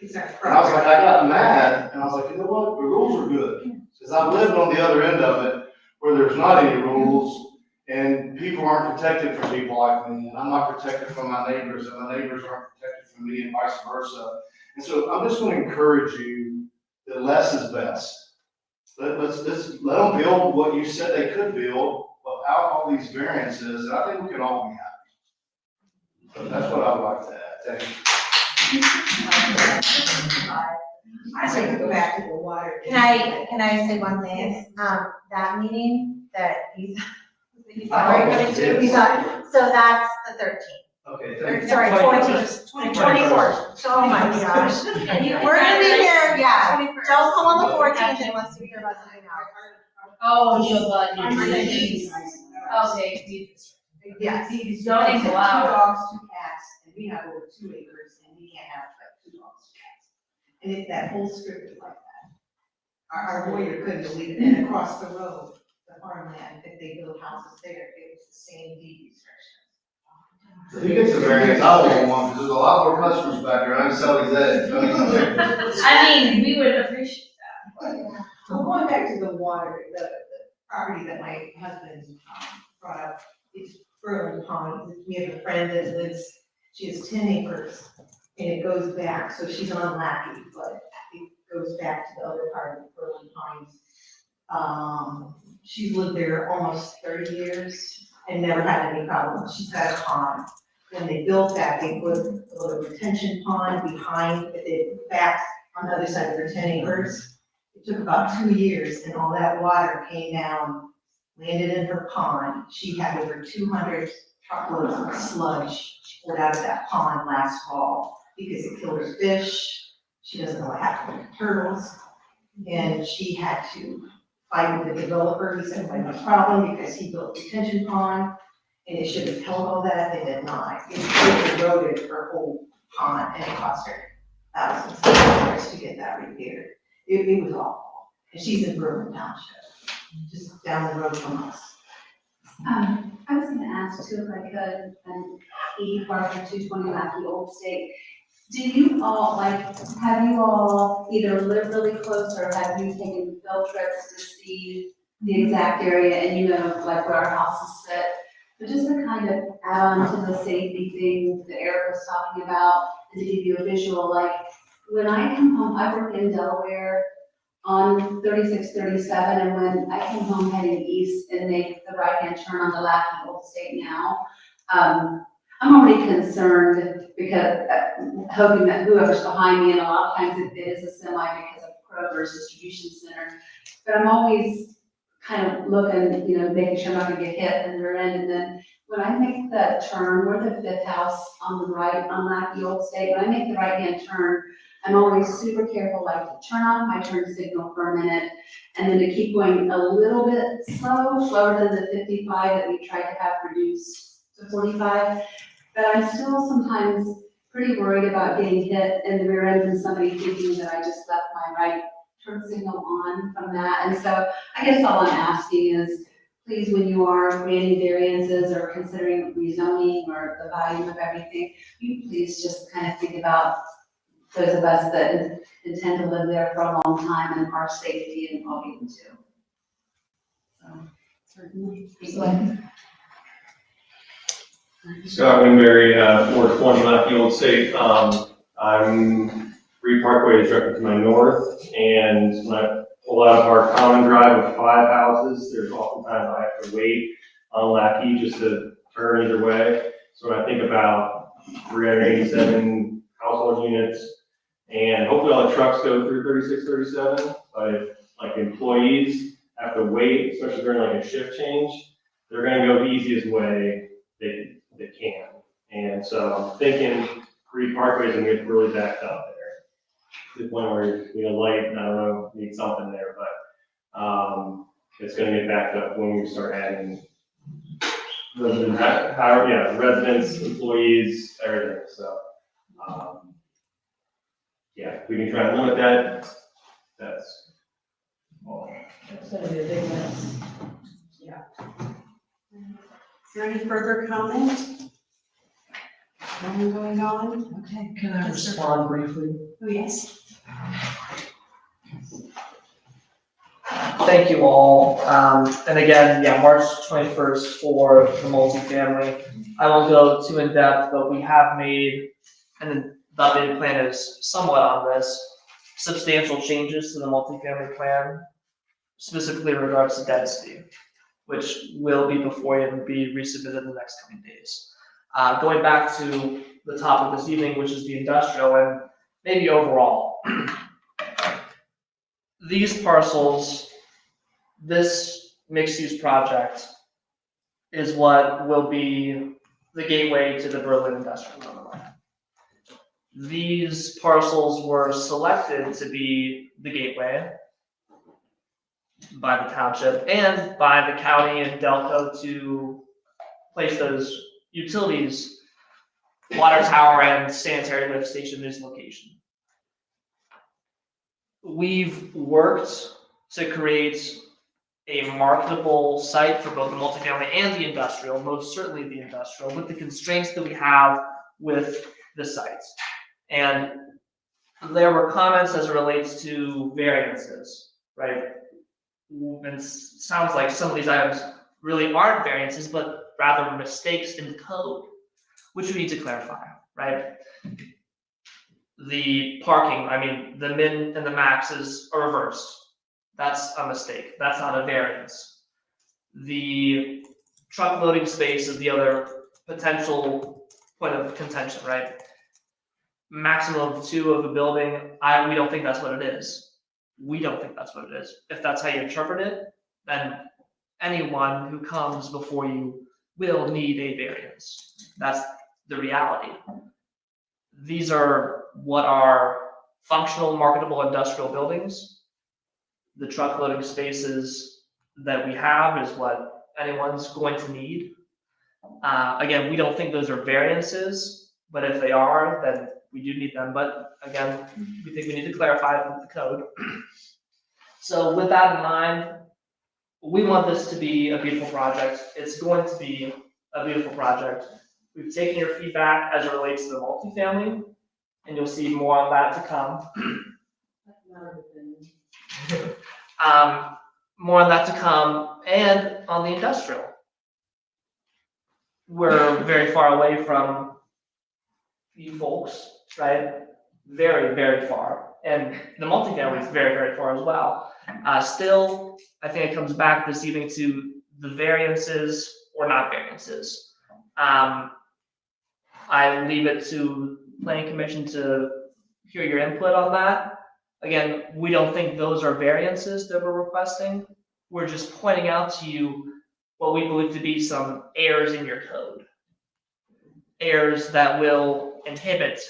And I was like, I got mad, and I was like, you know what, the rules are good. Because I've lived on the other end of it, where there's not any rules, and people aren't protected from people like me, and I'm not protected from my neighbors, and my neighbors aren't protected from me, and vice versa. And so I'm just going to encourage you that less is best. Let's let them build what you said they could build without all these variances, and I think we can all be happy. So that's what I'd like to add. Thank you. I say go back to the water. Can I say one thing? That meeting that he's already going to do, so that's the 13th. Okay, Or, thank you. sorry, 24th. Oh my gosh. We're gonna be here, yeah. Don't come on the 14th unless you hear about something else. Oh, the okay, Yes. zoning's allowed. 2 dogs, 2 cats, and we have over 2 acres, and we can't have like 2 dogs, 2 cats. And if that whole strip is like that, our lawyer couldn't believe it, and across the road, the farmland, if they build houses there, it was the same deed restriction. If he gets a variance, I want one, because there's a lot more customers back there, and I can sell these eggs. I mean, we would appreciate that. Well, going back to the water, the property that my husband brought up, it's Berlin Pond. We have a friend that lives, she has 10 acres, and it goes back, so she's on Lackey, but it goes back to the other part of Berlin Pines. She's lived there almost 30 years and never had any problems. She's got a pond. When they built that, they put a little retention pond behind it, back on the other side of their 10 acres. It took about 2 years, and all that water came down, landed in her pond. She had over 200 truckloads of sludge pulled out of that pond last fall because it killed her fish. She doesn't know what happened to the turtles. And she had to fight with the developer. He said, well, no problem, because he built a retention pond, and it should have held all that. They did not. It eroded her whole pond, and it cost her thousands of dollars to get that repaired. It was awful. And she's in Berlin Township, just down the road from us. I was gonna ask too, if I could, and E. Parker, 220 Lackey Old State. Do you all, have you all either lived really close, or have you taken field trips to see the exact area, and you know, like where our houses sit? But just to kind of add on to the safety thing that Eric was talking about, and to give you a visual, like, when I come home, I work in Delaware on 3637, and when I come home heading east and make the right-hand turn on the Lackey Old State now, I'm already concerned because, hoping that whoever's behind me, and a lot of times it is a semi because of Kroger's distribution center, but I'm always kind of looking, you know, making sure I'm not gonna get hit in the rear end. And then when I make the turn, we're the 5th house on the right on Lackey Old State. When I make the right-hand turn, I'm always super careful, like to turn off my turn signal for a minute, and then to keep going a little bit slower than the 55 that we tried to have reduced to 45. But I'm still sometimes pretty worried about getting hit in the rear end and somebody thinking that I just left my right turn signal on from that. And so I guess all I'm asking is, please, when you are granting variances or considering rezoning or the volume of everything, you please just kind of think about those of us that intend to live there for a long time and our safety and well-being too. So, certainly. Scott Winberry, 420 Lafayette Old State. I'm Reed Parkway is directly to my north, and when I pull out of our common drive with 5 houses, there's oftentimes I have to wait on Lackey just to turn either way. So when I think about 387 household units, and hopefully all the trucks go through 3637, but if like employees have to wait, especially during like a shift change, they're gonna go the easiest way they can. And so I'm thinking Reed Parkway is gonna get really backed up there. To the point where you know, light, I don't know, need something there, but it's gonna get backed up when we start adding residents, employees, everything. So yeah, we can try and limit that. That's all. It's gonna be a big mess. Yeah. Is there any further comment? Nothing going on? Okay. Can I respond briefly? Oh, yes. Thank you all. And again, yeah, March 21st for the multifamily. I won't go too in depth, but we have made, and the updated plan is somewhat on this, substantial changes to the multifamily plan, specifically in regards to density, which will be before you and be resubmitted in the next coming days. Going back to the topic this evening, which is the industrial and maybe overall. These parcels, this mixed-use project is what will be the gateway to the Berlin industrial neighborhood. These parcels were selected to be the gateway by the township and by the county and Delco to place those utilities, water tower and sanitary lift station in this location. We've worked to create a marketable site for both the multifamily and the industrial, most certainly the industrial, with the constraints that we have with the sites. And there were comments as it relates to variances, right? And it sounds like some of these items really aren't variances, but rather mistakes in the code, which we need to clarify, right? The parking, I mean, the min and the maxes are reversed. That's a mistake. That's not a variance. The truck loading space is the other potential point of contention, right? Maximum of 2 of a building, we don't think that's what it is. We don't think that's what it is. If that's how you interpret it, then anyone who comes before you will need a variance. That's the reality. These are what are functional, marketable industrial buildings. The truck loading spaces that we have is what anyone's going to need. Again, we don't think those are variances, but if they are, then we do need them. But again, we think we need to clarify it with the code. So with that in mind, we want this to be a beautiful project. It's going to be a beautiful project. We've taken your feedback as it relates to the multifamily, and you'll see more on that to come. More on that to come, and on the industrial. We're very far away from you folks, right? Very, very far. And the multifamily is very, very far as well. Still, I think it comes back this evening to the variances or not variances. I leave it to Planning Commission to hear your input on that. Again, we don't think those are variances that we're requesting. We're just pointing out to you what we believe to be some errors in your code. Errors that will inhibit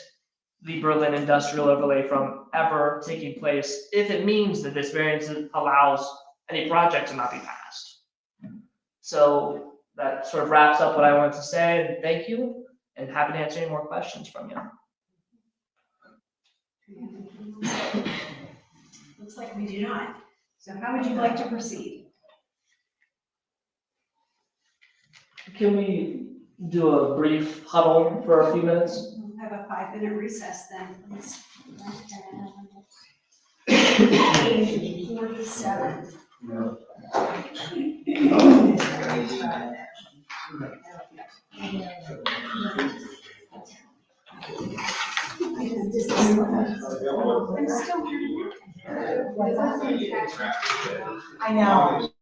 the Berlin industrial overlay from ever taking place if it means that this variance allows any project to not be passed. So that sort of wraps up what I wanted to say, and thank you. and happy to answer any more questions from you. Looks like we do not. So how would you like to proceed? Can we do a brief huddle for a few minutes? We'll have a 5-minute recess then, please. 47. I'm still hearing I know.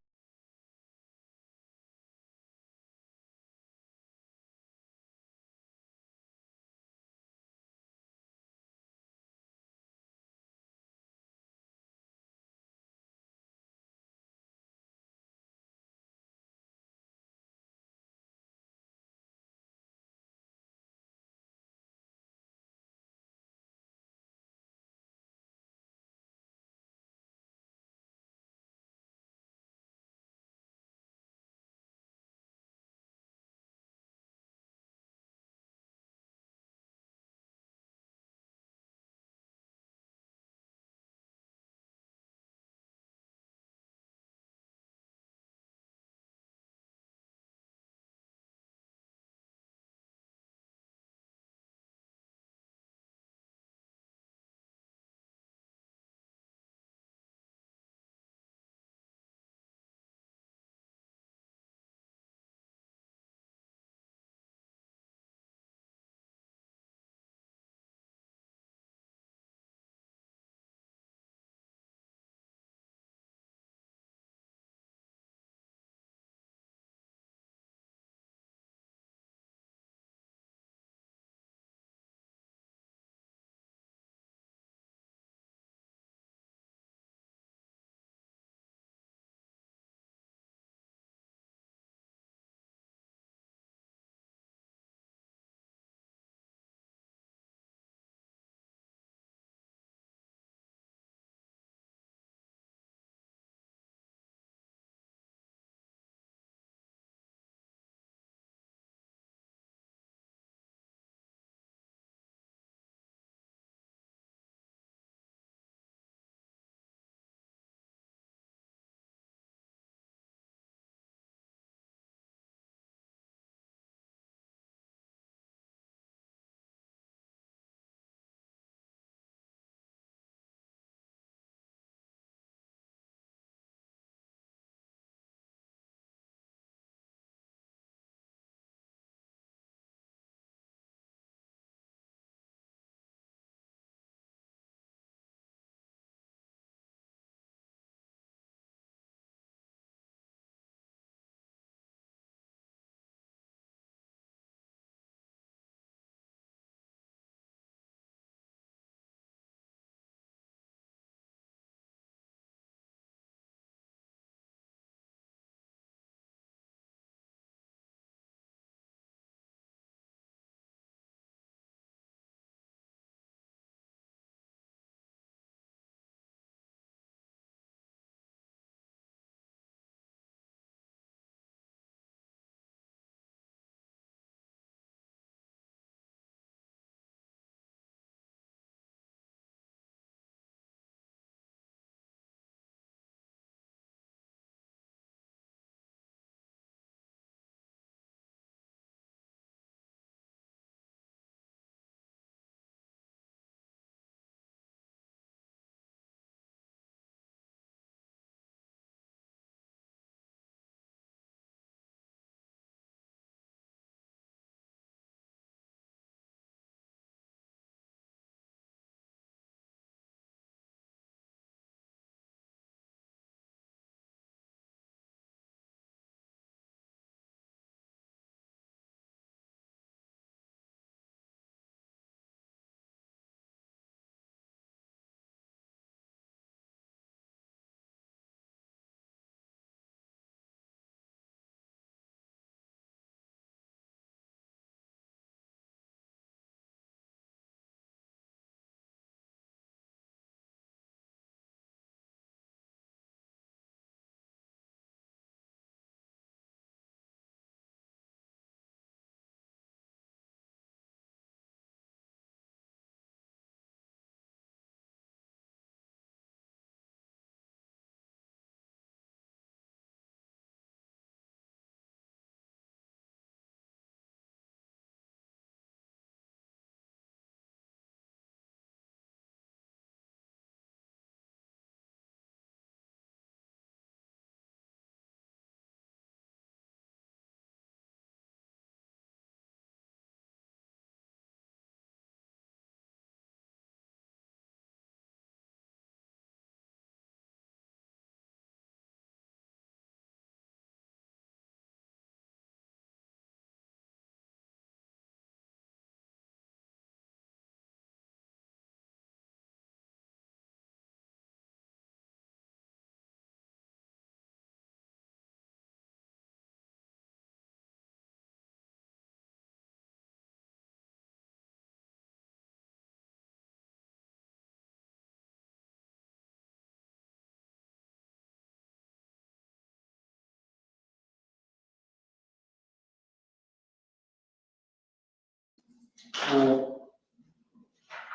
will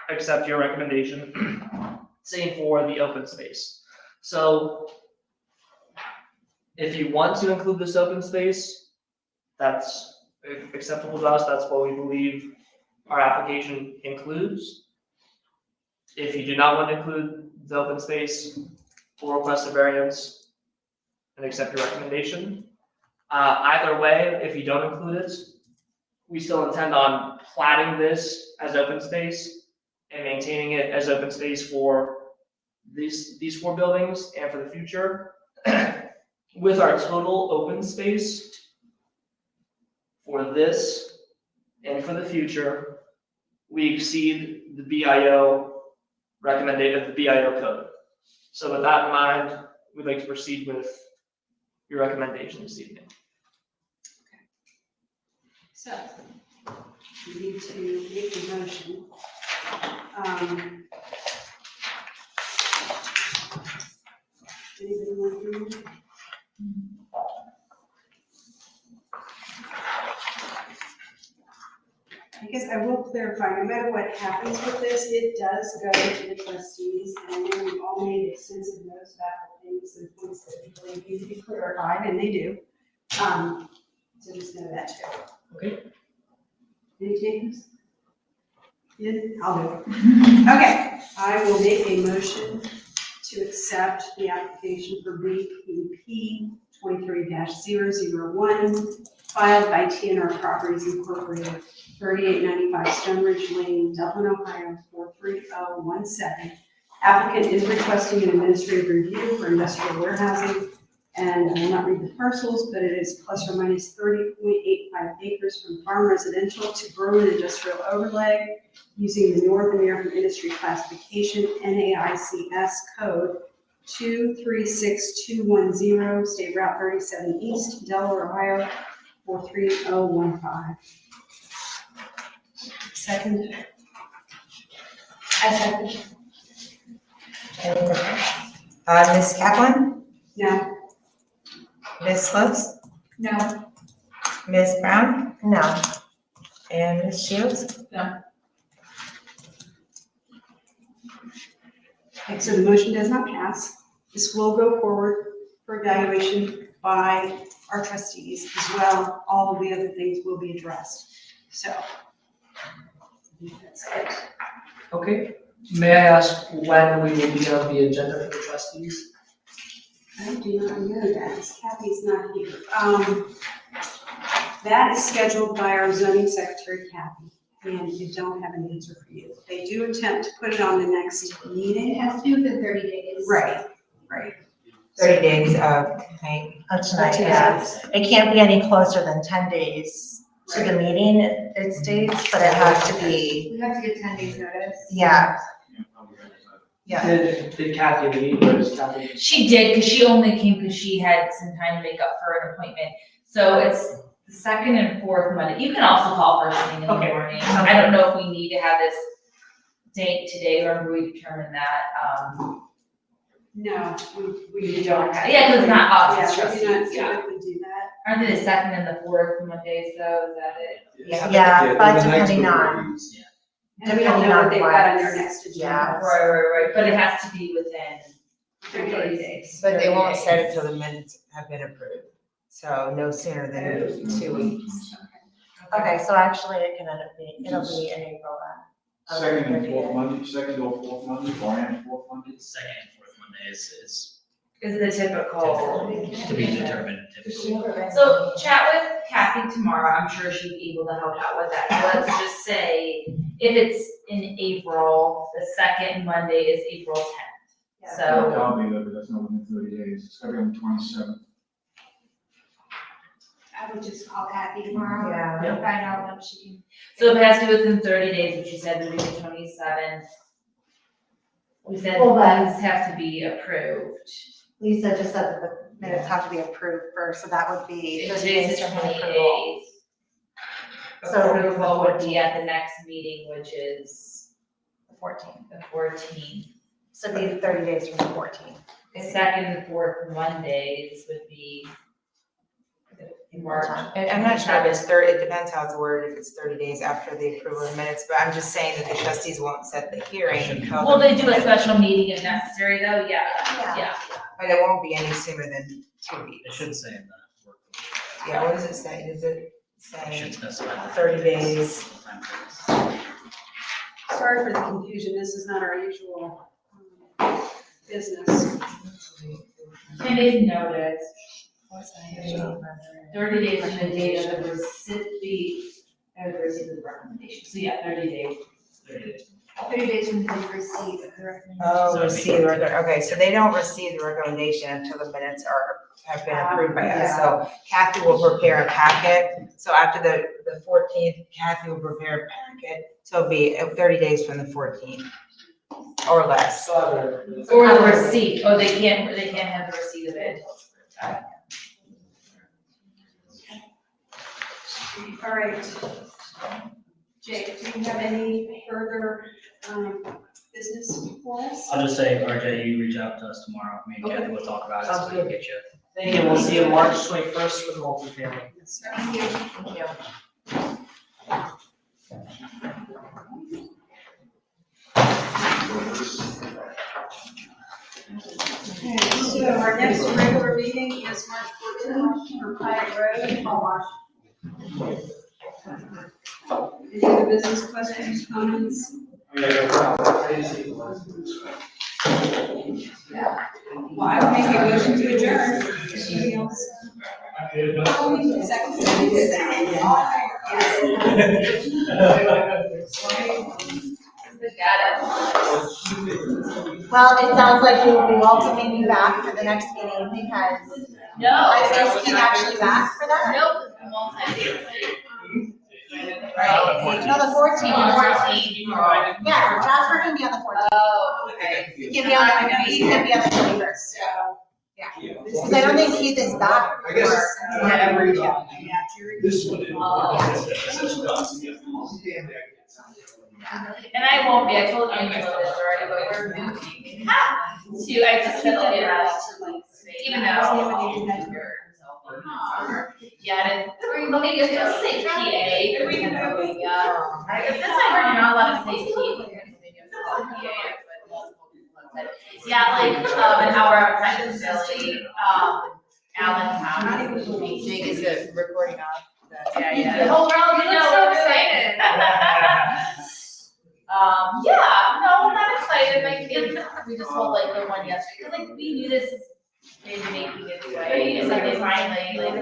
accept your recommendation. Same for the open space. So if you want to include this open space, that's acceptable to us. That's what we believe our application includes. If you do not want to include the open space, we'll request a variance and accept your recommendation. Either way, if you don't include it, we still intend on platting this as open space and maintaining it as open space for these 4 buildings and for the future. With our total open space for this and for the future, we exceed the BIO recommended, the BIO code. So with that in mind, we'd like to proceed with your recommendation this evening. So, we need to make the motion. Anybody want to? I guess I will clarify, no matter what happens with this, it does go to the trustees, and then we all made extensive notes about the things and points that we believe need to be clarified, and they do. So just know that too. Okay. Any takers? Good, I'll do it. Okay, I will make a motion to accept the application for BPP 23-001 filed by TNR Properties Incorporated, 3895 Stone Ridge Lane, Dublin, Ohio 43017. Applicant is requesting an administrative review for industrial warehousing, and I will not read the parcels, but it is plus or minus 30.85 acres from farm residential to Berlin industrial overlay using the North American Industry Classification NAICS code 236210, State Route 37 East, Delaware, Ohio 43015. Second. I second. Ms. Kaplan? No. Ms. Close? No. Ms. Brown? No. And Ms. Shields? No. Okay, so the motion does not pass. This will go forward for evaluation by our trustees as well. All of the other things will be addressed. So, I think that's it. Okay. May I ask when we will be on the agenda for the trustees? I do not know that. Kathy's not here. That is scheduled by our zoning secretary, Kathy, and we don't have an answer for you. They do attempt to put it on the next meeting. It has to be within 30 days. Right, right. 30 days of tonight. Of tonight, yeah. It can't be any closer than 10 days to the meeting, it states, but it has to be, We have to give 10 days notice. yeah. Yeah. Did Kathy leave, or is Kathy? She did, because she only came because she had some time to make up for an appointment. So it's the 2nd and 4th Monday. You can also call first thing in the Okay. morning. I don't know if we need to have this date today, or have we determine that? No, we don't have, yeah, because it's not us, it's Yeah, we do not trustees, yeah. typically do that. Aren't they the 2nd and the 4th Mondays though, is that it? Yeah, but depending on, And we don't know what they've got on their next agenda. yeah. Right, but it has to be within 30 days. But they 30 won't set it days. till the minutes have been approved. So no sooner than 2 weeks. Okay, so actually it can end up being, it'll be in April then. Second and fourth Monday, second or fourth Monday, or and fourth Monday? Second and fourth Monday is Is the typical. to be determined typically. So chat with Kathy tomorrow, I'm sure she'd be able to help out with that. So let's just say, if it's in April, the 2nd Monday is April 10th. So, I'll be there, but that's not within 30 days. It's gotta be on the 27th. I would just call Kathy tomorrow Yeah. and find out when she can. so if it has to be within 30 days, which you said would be the 27th. We said Well, then- these have to be approved. Lisa just said that the minutes have to be approved first, so that would be 30 Today's days the from the approval. 28th. So- Approval would be at the next meeting, which is The 14th. the 14th. So it'd be 30 days from the 14th. The 2nd and 4th Mondays would be in March. And I'm not sure if it's 30, it depends how it's worded, if it's 30 days after the approval of minutes, but I'm just saying that the trustees won't set the hearing until. Will they do a special meeting if necessary though? Yeah, yeah. But it won't be any sooner than 2 It weeks. should say in the work. Yeah, what does it say? Does it It say should specify. 30 days? Sorry for the confusion, this is not our usual business. 10 days notice. 30 days from the date of the receipt of the recommendation. So yeah, 30 days. 30 days from the date of receipt of the recommendation. Oh, receive the okay, so they don't receive the recommendation until the minutes have been approved by us. So Kathy will prepare a packet. So after the 14th, Kathy will prepare a packet. So it'll be 30 days from the 14th or less. Or the receipt. Oh, they can't have the receipt of it. All right. Jake, do you have any further business for us? I'll just say, RJ, you reach out to us tomorrow, me and Okay. Kathy will talk about it, Sounds so we can get you. Thank you, we'll see you March 21st for the multifamily. Thank you. Thank you. Okay, so our next regular meeting is March 14th on Pike Road. Any other business questions, comments? Well, I would make a motion to adjourn. Anything else? Second. Well, it sounds like you will be welcoming me back for the next meeting because No. is he actually back for that? Nope. I'm all set. Right. No, the 14th. Yeah, Jasper can be on the 14th. Oh, okay. He can be on the 21st, so, yeah. Because I don't think Keith is back. I guess- This one. And I won't be, I told Angela this already, but we're moving. I just feel like even though. Yeah, I didn't, okay, you're supposed to say PA, but we can go, yeah. This I heard you're not allowed to say PA. Yeah, like, an hour outside the facility, Allen County. Jake, is the recording on? Yeah. The whole world, you look so excited. Yeah, no, I'm not excited, my kids, we just told like the one yesterday, cause like we knew this maybe making its way, it's like they finally, like,